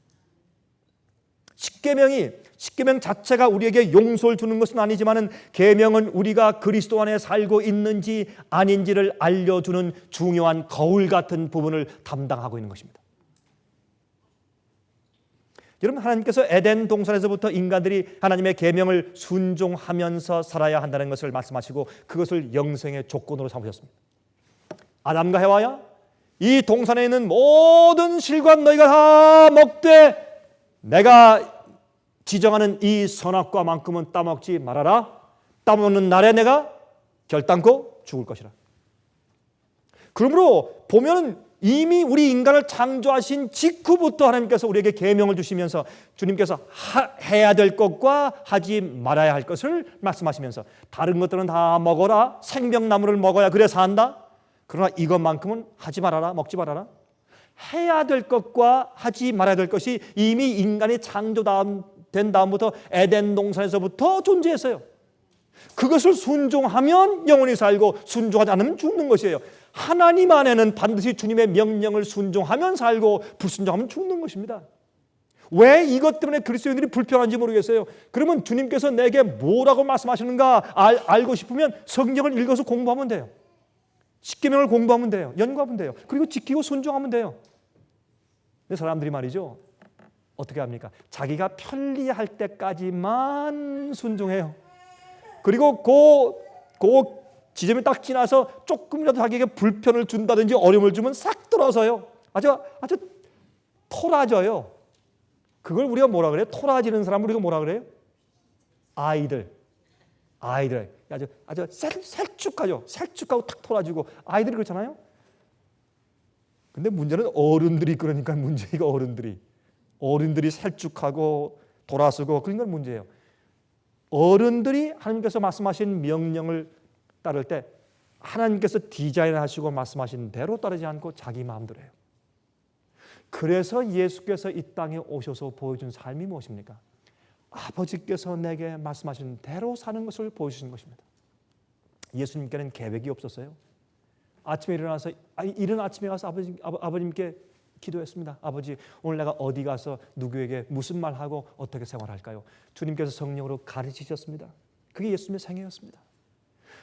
십계명 자체가 우리에게 용서를 주는 것은 아니지만, 계명은 우리가 그리스도 안에 살고 있는지 아닌지를 알려주는 중요한 거울 같은 부분을 담당하고 있는 것입니다. 여러분, 하나님께서 에덴 동산에서부터 인간들이 하나님의 계명을 순종하면서 살아야 한다는 것을 말씀하시고 그것을 영생의 조건으로 삼으셨습니다. 아담과 해와야, 이 동산에 있는 모든 실과 너희가 다 먹되 내가 지정하는 이 선악과만큼은 따먹지 말아라. 따먹는 날에 내가 결단코 죽을 것이라. 그러므로 보면 이미 우리 인간을 창조하신 직후부터 하나님께서 우리에게 계명을 주시면서 주님께서 해야 될 것과 하지 말아야 할 것을 말씀하시면서, 다른 것들은 다 먹어라. 생명나무를 먹어야 그래 산다. 그러나 이것만큼은 하지 말아라. 먹지 말아라. 해야 될 것과 하지 말아야 될 것이 이미 인간이 창조된 다음부터 에덴 동산에서부터 존재했어요. 그것을 순종하면 영원히 살고 순종하지 않으면 죽는 것이에요. 하나님 안에는 반드시 주님의 명령을 순종하면 살고 불순종하면 죽는 것입니다. 왜 이것 때문에 그리스도인들이 불평한지 모르겠어요. 그러면 주님께서 내게 뭐라고 말씀하시는가 알고 싶으면 성경을 읽어서 공부하면 돼요. 십계명을 공부하면 돼요. 연구하면 돼요. 그리고 지키고 순종하면 돼요. 근데 사람들이 말이죠, 어떻게 합니까? 자기가 편리할 때까지만 순종해요. 그리고 그 지점이 딱 지나서 조금이라도 자기에게 불편을 준다든지 어려움을 주면 싹 들어서요. 아주 토라져요. 그걸 우리가 뭐라 그래요? 토라지는 사람을 우리가 뭐라 그래요? 아이들. 아주 셀쭉하죠. 셀쭉하고 탁 토라지고 아이들이 그렇잖아요. 근데 문제는 어른들이 그러니까 문제가 어른들이 셀쭉하고 돌아서고 그러니까 문제예요. 어른들이 하나님께서 말씀하신 명령을 따를 때 하나님께서 디자인하시고 말씀하신 대로 따르지 않고 자기 마음대로 해요. 그래서 예수께서 이 땅에 오셔서 보여준 삶이 무엇입니까? 아버지께서 내게 말씀하신 대로 사는 것을 보여주신 것입니다. 예수님께는 계획이 없었어요. 아침에 일어나서 이른 아침에 가서 아버님께 기도했습니다. 아버지, 오늘 내가 어디 가서 누구에게 무슨 말하고 어떻게 생활할까요? 주님께서 성령으로 가르치셨습니다. 그게 예수님의 생애였습니다.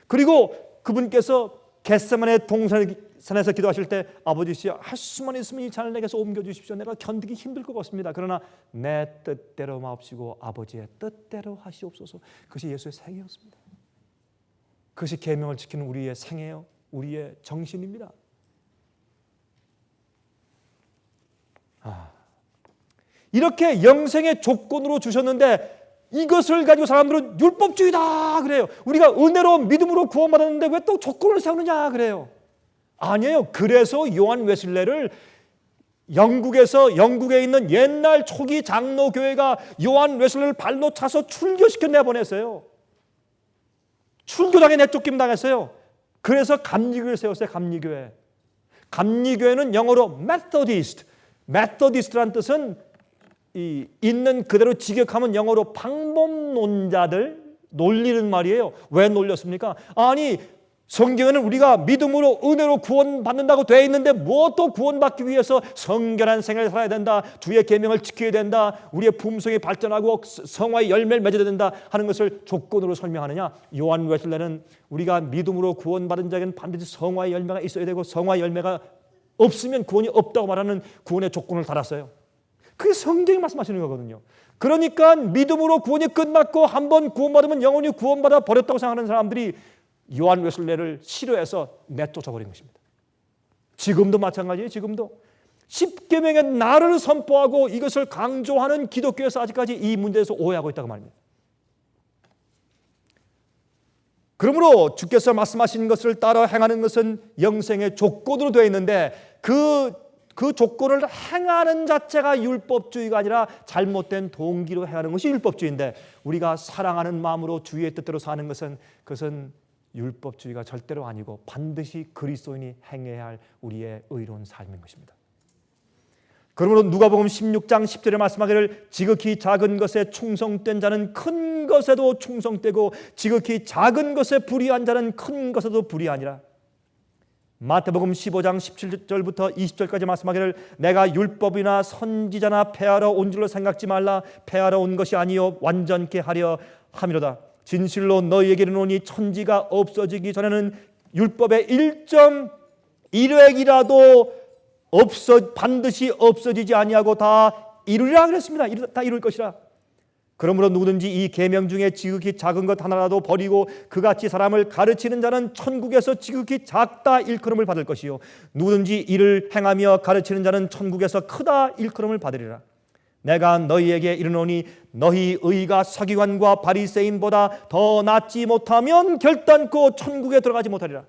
그리고 그분께서 겟세마네 동산에서 기도하실 때, 아버지시여, 할 수만 있으면 이 잔을 내게서 옮겨주십시오. 내가 견디기 힘들 것 같습니다. 그러나 내 뜻대로 마옵시고 아버지의 뜻대로 하시옵소서. 그것이 예수의 생애였습니다. 그것이 계명을 지키는 우리의 생애요, 우리의 정신입니다. 이렇게 영생의 조건으로 주셨는데 이것을 가지고 사람들은 율법주의다 그래요. 우리가 은혜로 믿음으로 구원받았는데 왜 또 조건을 세우느냐 그래요. 아니에요. 그래서 요한 웨슬레를 영국에 있는 옛날 초기 장로교회가 요한 웨슬레를 발로 차서 출교시켜 내보냈어요. 출교당에 내쫓김 당했어요. 그래서 감리교회를 세웠어요. 감리교회는 영어로 메소디스트라는 뜻은 있는 그대로 직역하면 영어로 방법론자들 놀리는 말이에요. 왜 놀렸습니까? 아니, 성경에는 우리가 믿음으로 은혜로 구원받는다고 되어 있는데 무엇도 구원받기 위해서 성결한 생활을 살아야 된다, 주의 계명을 지켜야 된다, 우리의 품성이 발전하고 성화의 열매를 맺어야 된다 하는 것을 조건으로 설명하느냐? 요한 웨슬레는 우리가 믿음으로 구원받은 자에게는 반드시 성화의 열매가 있어야 되고 성화의 열매가 없으면 구원이 없다고 말하는 구원의 조건을 달았어요. 그게 성경이 말씀하시는 거거든요. 그러니까 믿음으로 구원이 끝났고 한번 구원받으면 영원히 구원받아 버렸다고 생각하는 사람들이 요한 웨슬레를 싫어해서 내쫓아버린 것입니다. 지금도 마찬가지예요. 지금도 십계명의 나를 선포하고 이것을 강조하는 기독교에서 아직까지 이 문제에서 오해하고 있다고 말입니다. 그러므로 주께서 말씀하신 것을 따라 행하는 것은 영생의 조건으로 되어 있는데 그 조건을 행하는 자체가 율법주의가 아니라 잘못된 동기로 행하는 것이 율법주의인데, 우리가 사랑하는 마음으로 주의 뜻대로 사는 것은 그것은 율법주의가 절대로 아니고 반드시 그리스도인이 행해야 할 우리의 의로운 삶인 것입니다. 그러므로 누가복음 16장 10절에 말씀하기를 지극히 작은 것에 충성된 자는 큰 것에도 충성되고 지극히 작은 것에 불의한 자는 큰 것에도 불의하니라. 마태복음 15장 17절부터 20절까지 말씀하기를 내가 율법이나 선지자나 폐하러 온 줄로 생각지 말라. 폐하러 온 것이 아니요 완전케 하려 함이로다. 진실로 너희에게 이르노니 천지가 없어지기 전에는 율법의 1.1획이라도 반드시 없어지지 아니하고 다 이루리라 그랬습니다. 다 이룰 것이라. 그러므로 누구든지 이 계명 중에 지극히 작은 것 하나라도 버리고 그같이 사람을 가르치는 자는 천국에서 지극히 작다 일컬음을 받을 것이요 누구든지 이를 행하며 가르치는 자는 천국에서 크다 일컬음을 받으리라. 내가 너희에게 이르노니 너희 의가 서기관과 바리새인보다 더 낫지 못하면 결단코 천국에 들어가지 못하리라.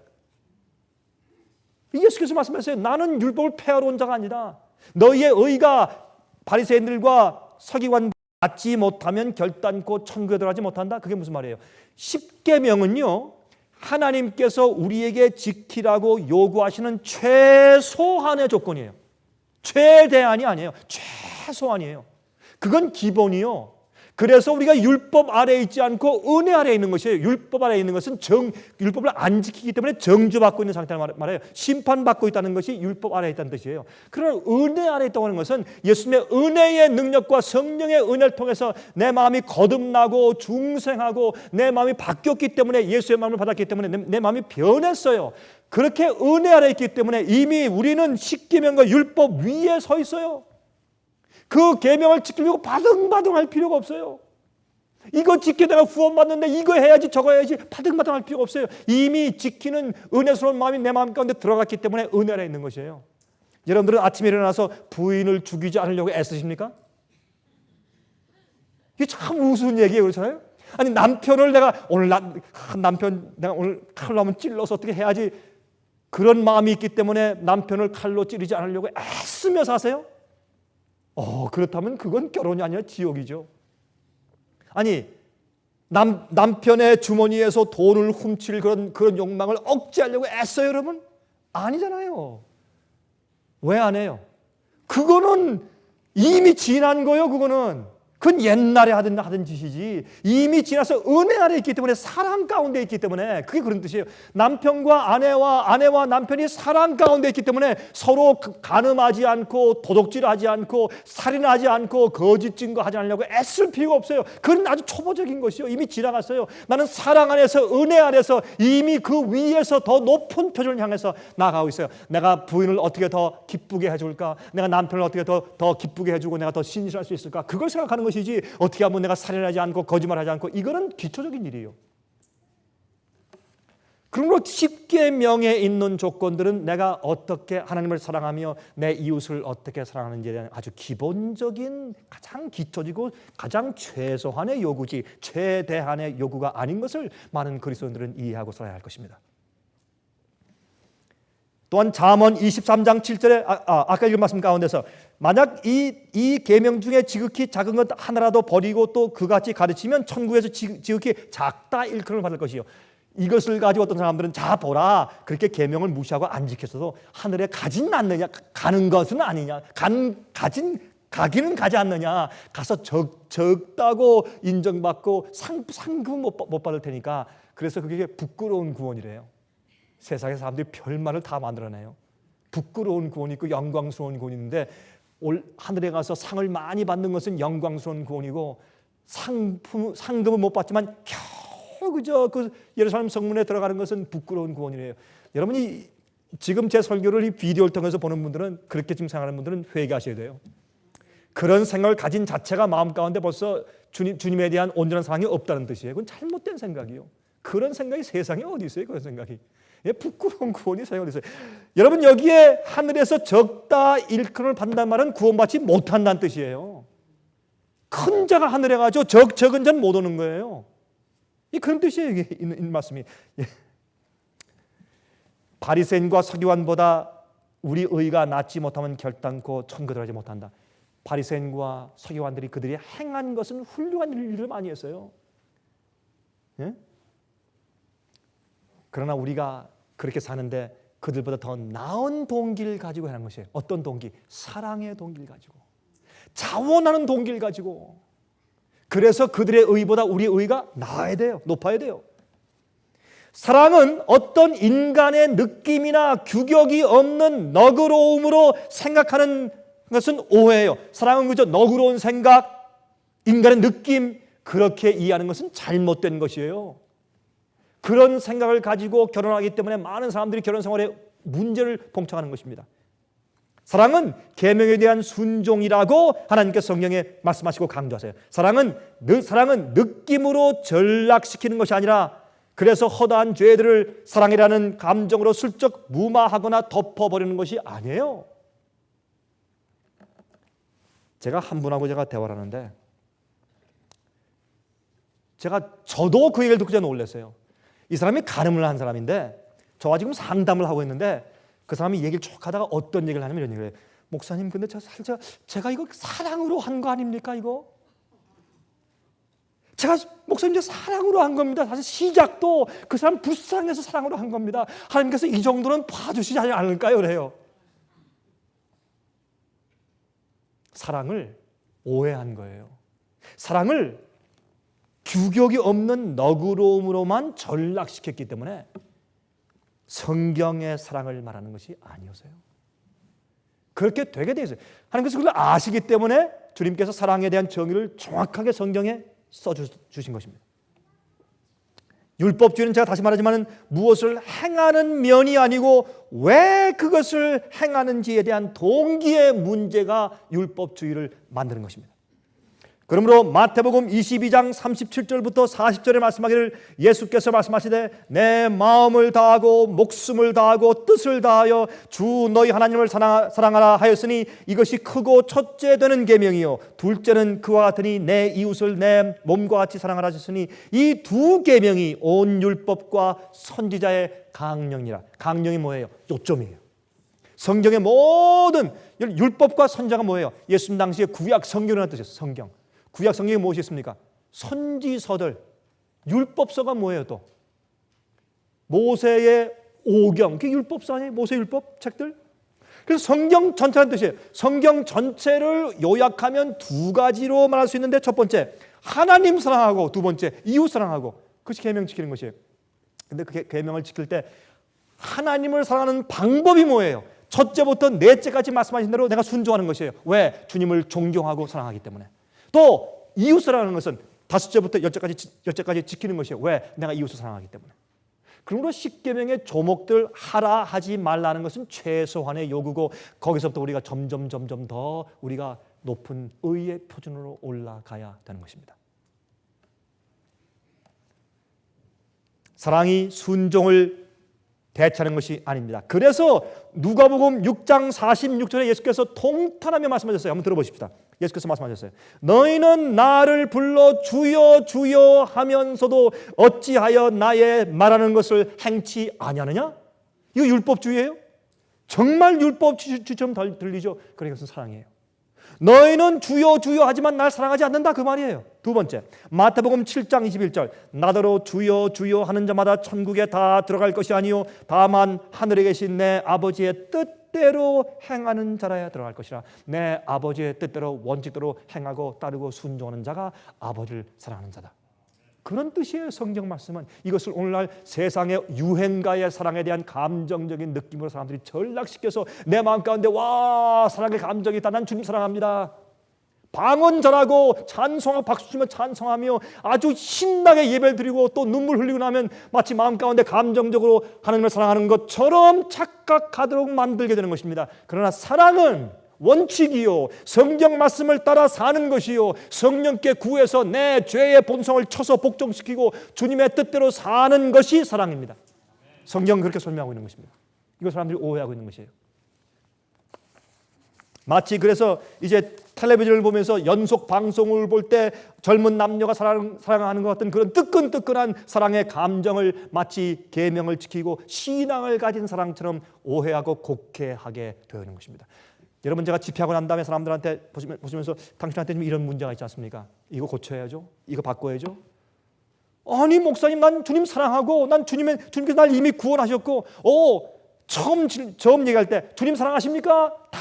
예수께서 말씀하셨어요. 나는 율법을 폐하러 온 자가 아니다. 너희의 의가 바리새인들과 서기관보다 낫지 못하면 결단코 천국에 들어가지 못한다. 그게 무슨 말이에요? 십계명은요, 하나님께서 우리에게 지키라고 요구하시는 최소한의 조건이에요. 최대한이 아니에요. 최소한이에요. 그건 기본이요. 그래서 우리가 율법 아래에 있지 않고 은혜 아래에 있는 것이에요. 율법 아래에 있는 것은 율법을 안 지키기 때문에 정죄받고 있는 상태를 말해요. 심판받고 있다는 것이 율법 아래에 있다는 뜻이에요. 그러나 은혜 아래에 있다고 하는 것은 예수님의 은혜의 능력과 성령의 은혜를 통해서 내 마음이 거듭나고 중생하고 내 마음이 바뀌었기 때문에, 예수의 마음을 받았기 때문에 내 마음이 변했어요. 그렇게 은혜 아래에 있기 때문에 이미 우리는 십계명과 율법 위에 서 있어요. 그 계명을 지키려고 바등바등할 필요가 없어요. 이거 지켜 내가 구원받는데 이거 해야지 저거 해야지 바등바등할 필요가 없어요. 이미 지키는 은혜스러운 마음이 내 마음 가운데 들어갔기 때문에 은혜 아래에 있는 것이에요. 여러분들은 아침에 일어나서 부인을 죽이지 않으려고 애쓰십니까? 이게 참 우스운 얘기예요. 그렇잖아요. 아니 남편을 내가 오늘 내가 오늘 칼로 한번 찔러서 어떻게 해야지, 그런 마음이 있기 때문에 남편을 칼로 찌르지 않으려고 애쓰며 사세요? 그렇다면 그건 결혼이 아니라 지옥이죠. 아니 남편의 주머니에서 돈을 훔칠 그런 욕망을 억제하려고 애써요, 여러분? 아니잖아요. 왜 안 해요? 그거는 이미 지난 거예요. 그건 옛날에 하던 짓이지. 이미 지나서 은혜 아래 있기 때문에, 사랑 가운데 있기 때문에, 그게 그런 뜻이에요. 남편과 아내와 남편이 사랑 가운데 있기 때문에 서로 간음하지 않고 도둑질하지 않고 살인하지 않고 거짓 증거하지 않으려고 애쓸 필요가 없어요. 그건 아주 초보적인 것이요. 이미 지나갔어요. 나는 사랑 안에서, 은혜 안에서 이미 그 위에서 더 높은 표준을 향해서 나아가고 있어요. 내가 부인을 어떻게 더 기쁘게 해줄까? 내가 남편을 어떻게 더 기쁘게 해주고 내가 더 신실할 수 있을까? 그걸 생각하는 것이지, 어떻게 하면 내가 살인하지 않고 거짓말하지 않고, 이거는 기초적인 일이에요. 그러므로 십계명에 있는 조건들은 내가 어떻게 하나님을 사랑하며 내 이웃을 어떻게 사랑하는지에 대한 아주 기본적인, 가장 기초적이고 가장 최소한의 요구지, 최대한의 요구가 아닌 것을 많은 그리스도인들은 이해하고 살아야 할 것입니다. 또한 잠언 23장 7절에 아까 읽은 말씀 가운데서 만약 이 계명 중에 지극히 작은 것 하나라도 버리고 또 그같이 가르치면 천국에서 지극히 작다 일컬음을 받을 것이요. 이것을 가지고 어떤 사람들은 자 보라, 그렇게 계명을 무시하고 안 지켰어도 하늘에 가진 않느냐, 가는 것은 아니냐, 가기는 가지 않느냐, 가서 적다고 인정받고 상금 못 받을 테니까, 그래서 그게 부끄러운 구원이래요. 세상에 사람들이 별말을 다 만들어내요. 부끄러운 구원이 있고 영광스러운 구원이 있는데, 하늘에 가서 상을 많이 받는 것은 영광스러운 구원이고, 상금은 못 받지만 겨우 그저 그 예루살렘 성문에 들어가는 것은 부끄러운 구원이래요. 여러분이 지금 제 설교를 이 비디오를 통해서 보는 분들은, 그렇게 지금 생각하는 분들은 회개하셔야 돼요. 그런 생각을 가진 자체가 마음 가운데 벌써 주님에 대한 온전한 사랑이 없다는 뜻이에요. 그건 잘못된 생각이요. 그런 생각이 세상에 어디 있어요? 그런 생각이. 부끄러운 구원이 세상에 어디 있어요? 여러분, 여기에 하늘에서 적다 일컬음을 받는다는 말은 구원받지 못한다는 뜻이에요. 큰 자가 하늘에 가죠. 적은 자는 못 오는 거예요. 이 그런 뜻이에요. 이게 있는 말씀이. 바리새인과 서기관보다 우리 의가 낫지 못하면 결단코 천국 들어가지 못한다. 바리새인과 서기관들이 그들이 행한 것은 훌륭한 일을 많이 했어요. 예? 그러나 우리가 그렇게 사는데 그들보다 더 나은 동기를 가지고 하는 것이에요. 어떤 동기? 사랑의 동기를 가지고, 자원하는 동기를 가지고. 그래서 그들의 의보다 우리의 의가 나아야 돼요. 높아야 돼요. 사랑은 어떤 인간의 느낌이나 규격이 없는 너그러움으로 생각하는 것은 오해예요. 사랑은 그저 너그러운 생각, 인간의 느낌, 그렇게 이해하는 것은 잘못된 것이에요. 그런 생각을 가지고 결혼하기 때문에 많은 사람들이 결혼 생활에 문제를 봉착하는 것입니다. 사랑은 계명에 대한 순종이라고 하나님께서 성경에 말씀하시고 강조하세요. 사랑은 느낌으로 전락시키는 것이 아니라, 그래서 허다한 죄들을 사랑이라는 감정으로 슬쩍 무마하거나 덮어버리는 것이 아니에요. 제가 한 분하고 제가 대화를 하는데 저도 그 얘기를 듣고 제가 놀랐어요. 이 사람이 간음을 한 사람인데 저와 지금 상담을 하고 있는데 그 사람이 얘기를 쭉 하다가 어떤 얘기를 하냐면 이런 얘기를 해요. 목사님, 근데 제가 이거 사랑으로 한 거 아닙니까 이거? 제가 목사님 사랑으로 한 겁니다. 사실 시작도 그 사람 불쌍해서 사랑으로 한 겁니다. 하나님께서 이 정도는 봐주시지 않을까요? 그래요. 사랑을 오해한 거예요. 사랑을 규격이 없는 너그러움으로만 전락시켰기 때문에 성경의 사랑을 말하는 것이 아니었어요. 그렇게 되게 돼 있어요. 하나님께서 그걸 아시기 때문에 주님께서 사랑에 대한 정의를 정확하게 성경에 써주신 것입니다. 율법주의는 제가 다시 말하지만 무엇을 행하는 면이 아니고 왜 그것을 행하는지에 대한 동기의 문제가 율법주의를 만드는 것입니다. 그러므로 마태복음 22장 37절부터 40절에 말씀하기를 예수께서 말씀하시되 내 마음을 다하고 목숨을 다하고 뜻을 다하여 주 너희 하나님을 사랑하라 하였으니 이것이 크고 첫째 되는 계명이요 둘째는 그와 같으니 내 이웃을 내 몸과 같이 사랑하라 하셨으니 이 두 계명이 온 율법과 선지자의 강령이라. 강령이 뭐예요? 요점이에요. 성경의 모든 율법과 선지자가 뭐예요? 예수님 당시에 구약 성경이라는 뜻이었어요. 성경. 구약 성경이 무엇이 있습니까? 선지서들, 율법서가 뭐예요 또? 모세의 오경, 그게 율법서 아니에요? 모세 율법 책들? 그래서 성경 전체라는 뜻이에요. 성경 전체를 요약하면 두 가지로 말할 수 있는데 첫 번째, 하나님 사랑하고 두 번째, 이웃 사랑하고. 그것이 계명 지키는 것이에요. 근데 그 계명을 지킬 때 하나님을 사랑하는 방법이 뭐예요? 첫째부터 넷째까지 말씀하신 대로 내가 순종하는 것이에요. 왜? 주님을 존경하고 사랑하기 때문에. 또 이웃이라는 것은 다섯째부터 열째까지 지키는 것이에요. 왜? 내가 이웃을 사랑하기 때문에. 그러므로 십계명의 조목들 하라 하지 말라는 것은 최소한의 요구고 거기서부터 우리가 점점 더 우리가 높은 의의 표준으로 올라가야 되는 것입니다. 사랑이 순종을 대체하는 것이 아닙니다. 그래서 누가복음 6장 46절에 예수께서 통탄하며 말씀하셨어요. 한번 들어보십시다. 예수께서 말씀하셨어요. 너희는 나를 불러 주여 주여 하면서도 어찌하여 나의 말하는 것을 행치 아니하느냐? 이거 율법주의예요? 정말 율법주의처럼 들리죠? 그러니까 그것은 사랑이에요. 너희는 주여 주여 하지만 날 사랑하지 않는다 그 말이에요. 두 번째, 마태복음 7장 21절 나더러 주여 주여 하는 자마다 천국에 다 들어갈 것이 아니요 다만 하늘에 계신 내 아버지의 뜻대로 행하는 자라야 들어갈 것이라. 내 아버지의 뜻대로 원칙대로 행하고 따르고 순종하는 자가 아버지를 사랑하는 자다. 그런 뜻이에요. 성경 말씀은. 이것을 오늘날 세상의 유행가의 사랑에 대한 감정적인 느낌으로 사람들이 전락시켜서 내 마음 가운데 와 사랑의 감정이 있다. 난 주님 사랑합니다. 방언절하고 찬송하고 박수치며 찬송하며 아주 신나게 예배를 드리고 또 눈물 흘리고 나면 마치 마음 가운데 감정적으로 하나님을 사랑하는 것처럼 착각하도록 만들게 되는 것입니다. 그러나 사랑은 원칙이요 성경 말씀을 따라 사는 것이요 성령께 구해서 내 죄의 본성을 쳐서 복종시키고 주님의 뜻대로 사는 것이 사랑입니다. 성경은 그렇게 설명하고 있는 것입니다. 이거 사람들이 오해하고 있는 것이에요. 마치 그래서 이제 텔레비전을 보면서 연속 방송을 볼 때 젊은 남녀가 사랑하는 것 같은 그런 뜨끈뜨끈한 사랑의 감정을 마치 계명을 지키고 신앙을 가진 사랑처럼 오해하고 곡해하게 되는 것입니다. 여러분, 제가 집회하고 난 다음에 사람들한테 보시면서 당신한테 좀 이런 문제가 있지 않습니까? 이거 고쳐야죠. 이거 바꿔야죠. 아니 목사님, 난 주님 사랑하고 난 주님께서 날 이미 구원하셨고 처음 얘기할 때 주님 사랑하십니까? 다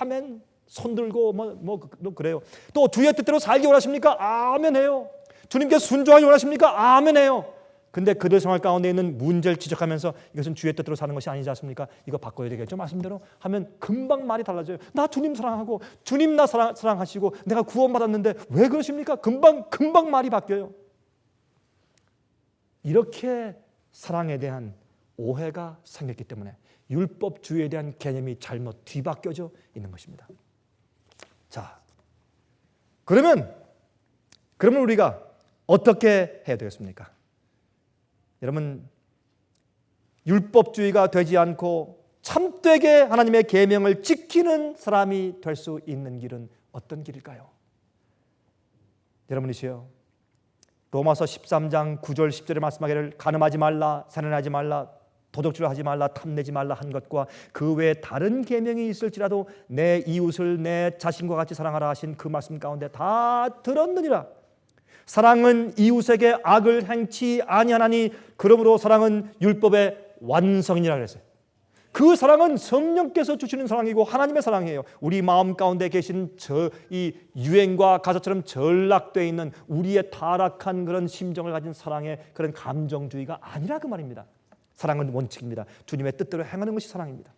아멘 손 들고 뭐 그래요. 또 주의 뜻대로 살기 원하십니까? 아멘 해요. 주님께서 순종하기 원하십니까? 아멘 해요. 근데 그들 생활 가운데 있는 문제를 지적하면서 이것은 주의 뜻대로 사는 것이 아니지 않습니까? 이거 바꿔야 되겠죠? 말씀대로 하면 금방 말이 달라져요. 나 주님 사랑하고 주님 나 사랑하시고 내가 구원받았는데 왜 그러십니까? 금방 말이 바뀌어요. 이렇게 사랑에 대한 오해가 생겼기 때문에 율법주의에 대한 개념이 잘못 뒤바뀌어져 있는 것입니다. 자, 그러면 우리가 어떻게 해야 되겠습니까? 여러분, 율법주의가 되지 않고 참되게 하나님의 계명을 지키는 사람이 될 수 있는 길은 어떤 길일까요? 여러분이시여, 로마서 13장 9절 10절에 말씀하기를 간음하지 말라, 살인하지 말라, 도적질을 하지 말라, 탐내지 말라 한 것과 그 외에 다른 계명이 있을지라도 내 이웃을 내 자신과 같이 사랑하라 하신 그 말씀 가운데 다 들었느니라. 사랑은 이웃에게 악을 행치 아니하나니 그러므로 사랑은 율법의 완성이라 그랬어요. 그 사랑은 성령께서 주시는 사랑이고 하나님의 사랑이에요. 우리 마음 가운데 계신 이 유행과 가사처럼 전락되어 있는 우리의 타락한 그런 심정을 가진 사랑의 그런 감정주의가 아니라 그 말입니다. 사랑은 원칙입니다. 주님의 뜻대로 행하는 것이 사랑입니다.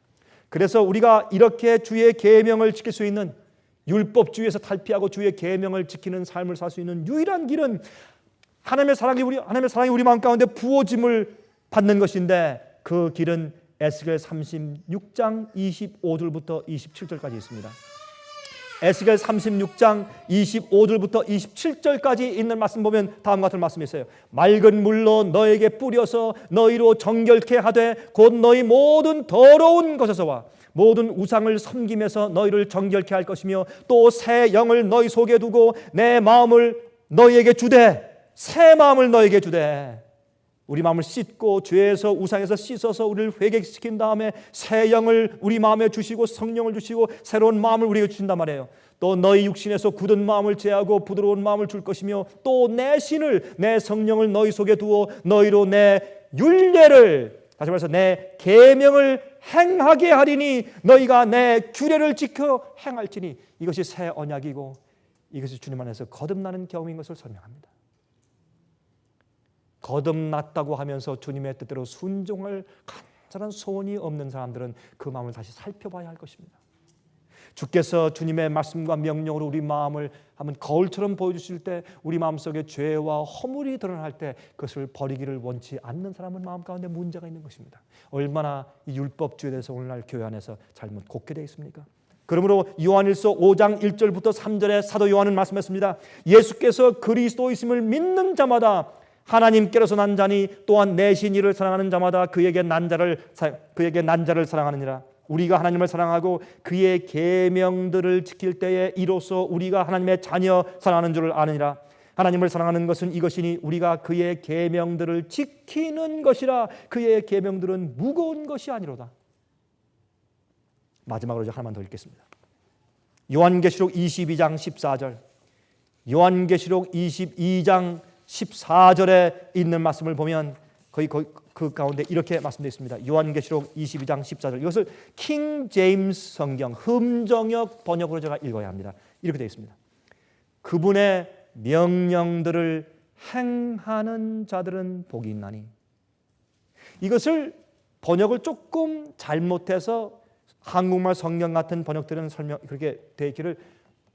그래서 우리가 이렇게 주의 계명을 지킬 수 있는, 율법주의에서 탈피하고 주의 계명을 지키는 삶을 살 수 있는 유일한 길은 하나님의 사랑이 우리 마음 가운데 부어짐을 받는 것인데, 그 길은 에스겔 36장 25절부터 27절까지 있습니다. 에스겔 36장 25절부터 27절까지 있는 말씀 보면 다음과 같은 말씀이 있어요. 맑은 물로 너에게 뿌려서 너희로 정결케 하되 곧 너희 모든 더러운 것에서와 모든 우상을 섬김에서 너희를 정결케 할 것이며 또 새 영을 너희 속에 두고 내 마음을 너희에게 주되, 새 마음을 너희에게 주되, 우리 마음을 씻고 죄에서 우상에서 씻어서 우리를 회개시킨 다음에 새 영을 우리 마음에 주시고 성령을 주시고 새로운 마음을 우리에게 주신단 말이에요. 또 너희 육신에서 굳은 마음을 제하고 부드러운 마음을 줄 것이며 또 내 신을, 내 성령을 너희 속에 두어 너희로 내 율례를, 다시 말해서 내 계명을 행하게 하리니 너희가 내 규례를 지켜 행할지니. 이것이 새 언약이고 이것이 주님 안에서 거듭나는 경험인 것을 설명합니다. 거듭났다고 하면서 주님의 뜻대로 순종할 간절한 소원이 없는 사람들은 그 마음을 다시 살펴봐야 할 것입니다. 주께서 주님의 말씀과 명령으로 우리 마음을 한번 거울처럼 보여주실 때, 우리 마음속에 죄와 허물이 드러날 때 그것을 버리기를 원치 않는 사람은 마음 가운데 문제가 있는 것입니다. 얼마나 이 율법주의에 대해서 오늘날 교회 안에서 잘못 곡해되어 있습니까? 그러므로 요한일서 5장 1절부터 3절에 사도 요한은 말씀했습니다. 예수께서 그리스도이심을 믿는 자마다 하나님께로서 난 자니 또한 내신 이를 사랑하는 자마다 그에게 난 자를 사랑하느니라. 우리가 하나님을 사랑하고 그의 계명들을 지킬 때에 이로써 우리가 하나님의 자녀 사랑하는 줄을 아느니라. 하나님을 사랑하는 것은 이것이니 우리가 그의 계명들을 지키는 것이라. 그의 계명들은 무거운 것이 아니로다. 마지막으로 하나만 더 읽겠습니다. 요한계시록 22장 14절, 요한계시록 22장 14절에 있는 말씀을 보면 거의 그 가운데 이렇게 말씀되어 있습니다. 요한계시록 22장 14절, 이것을 킹 제임스 성경 흠정역 번역으로 제가 읽어야 합니다. 이렇게 되어 있습니다. 그분의 명령들을 행하는 자들은 복이 있나니. 이것을 번역을 조금 잘못해서 한국말 성경 같은 번역들은 그렇게 되어 있기를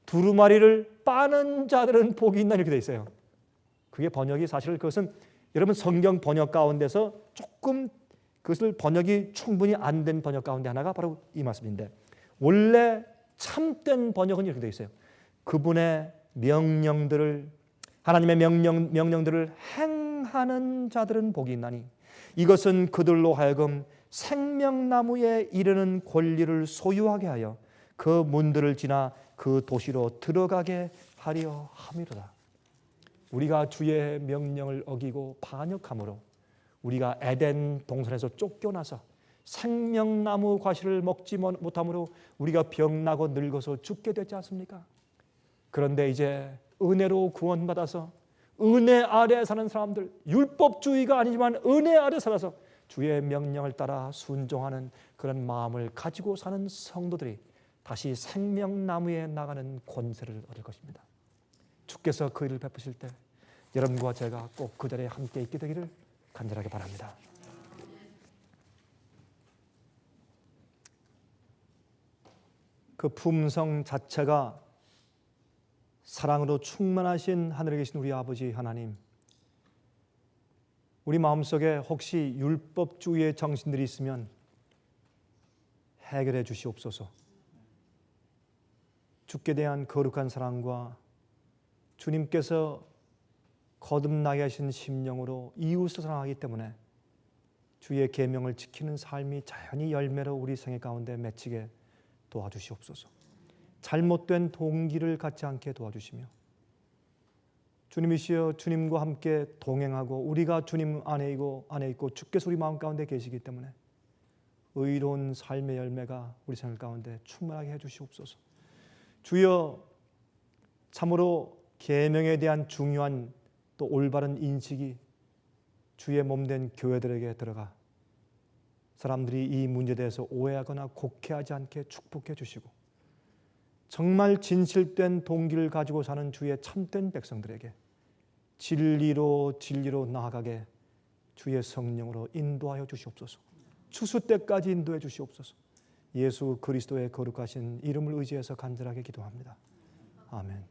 두루마리를 빠는 자들은 복이 있나니 이렇게 되어 있어요. 그게 번역이 사실 그것은 여러분 성경 번역 가운데서 조금 그것을 번역이 충분히 안 된 번역 가운데 하나가 바로 이 말씀인데, 원래 참된 번역은 이렇게 되어 있어요. 그분의 명령들을, 하나님의 명령들을 행하는 자들은 복이 있나니 이것은 그들로 하여금 생명나무에 이르는 권리를 소유하게 하여 그 문들을 지나 그 도시로 들어가게 하려 함이로다. 우리가 주의 명령을 어기고 반역함으로 우리가 에덴 동산에서 쫓겨나서 생명나무 과실을 먹지 못함으로 우리가 병나고 늙어서 죽게 되지 않습니까? 그런데 이제 은혜로 구원받아서 은혜 아래 사는 사람들, 율법주의가 아니지만 은혜 아래 살아서 주의 명령을 따라 순종하는 그런 마음을 가지고 사는 성도들이 다시 생명나무에 나가는 권세를 얻을 것입니다. 주께서 그 일을 베푸실 때 여러분과 제가 꼭 그 자리에 함께 있게 되기를 간절하게 바랍니다. 그 품성 자체가 사랑으로 충만하신 하늘에 계신 우리 아버지 하나님, 우리 마음속에 혹시 율법주의의 정신들이 있으면 해결해 주시옵소서. 주께 대한 거룩한 사랑과 주님께서 거듭나게 하신 심령으로 이웃을 사랑하기 때문에 주의 계명을 지키는 삶이 자연히 열매로 우리 생애 가운데 맺히게 도와주시옵소서. 잘못된 동기를 갖지 않게 도와주시며 주님이시여 주님과 함께 동행하고 우리가 주님 안에 있고 주께서 우리 마음 가운데 계시기 때문에 의로운 삶의 열매가 우리 생활 가운데 충만하게 해주시옵소서. 주여, 참으로 계명에 대한 중요한 또 올바른 인식이 주의 몸된 교회들에게 들어가 사람들이 이 문제에 대해서 오해하거나 곡해하지 않게 축복해 주시고 정말 진실된 동기를 가지고 사는 주의 참된 백성들에게 진리로 나아가게 주의 성령으로 인도하여 주시옵소서. 추수 때까지 인도해 주시옵소서. 예수 그리스도의 거룩하신 이름을 의지해서 간절하게 기도합니다. 아멘.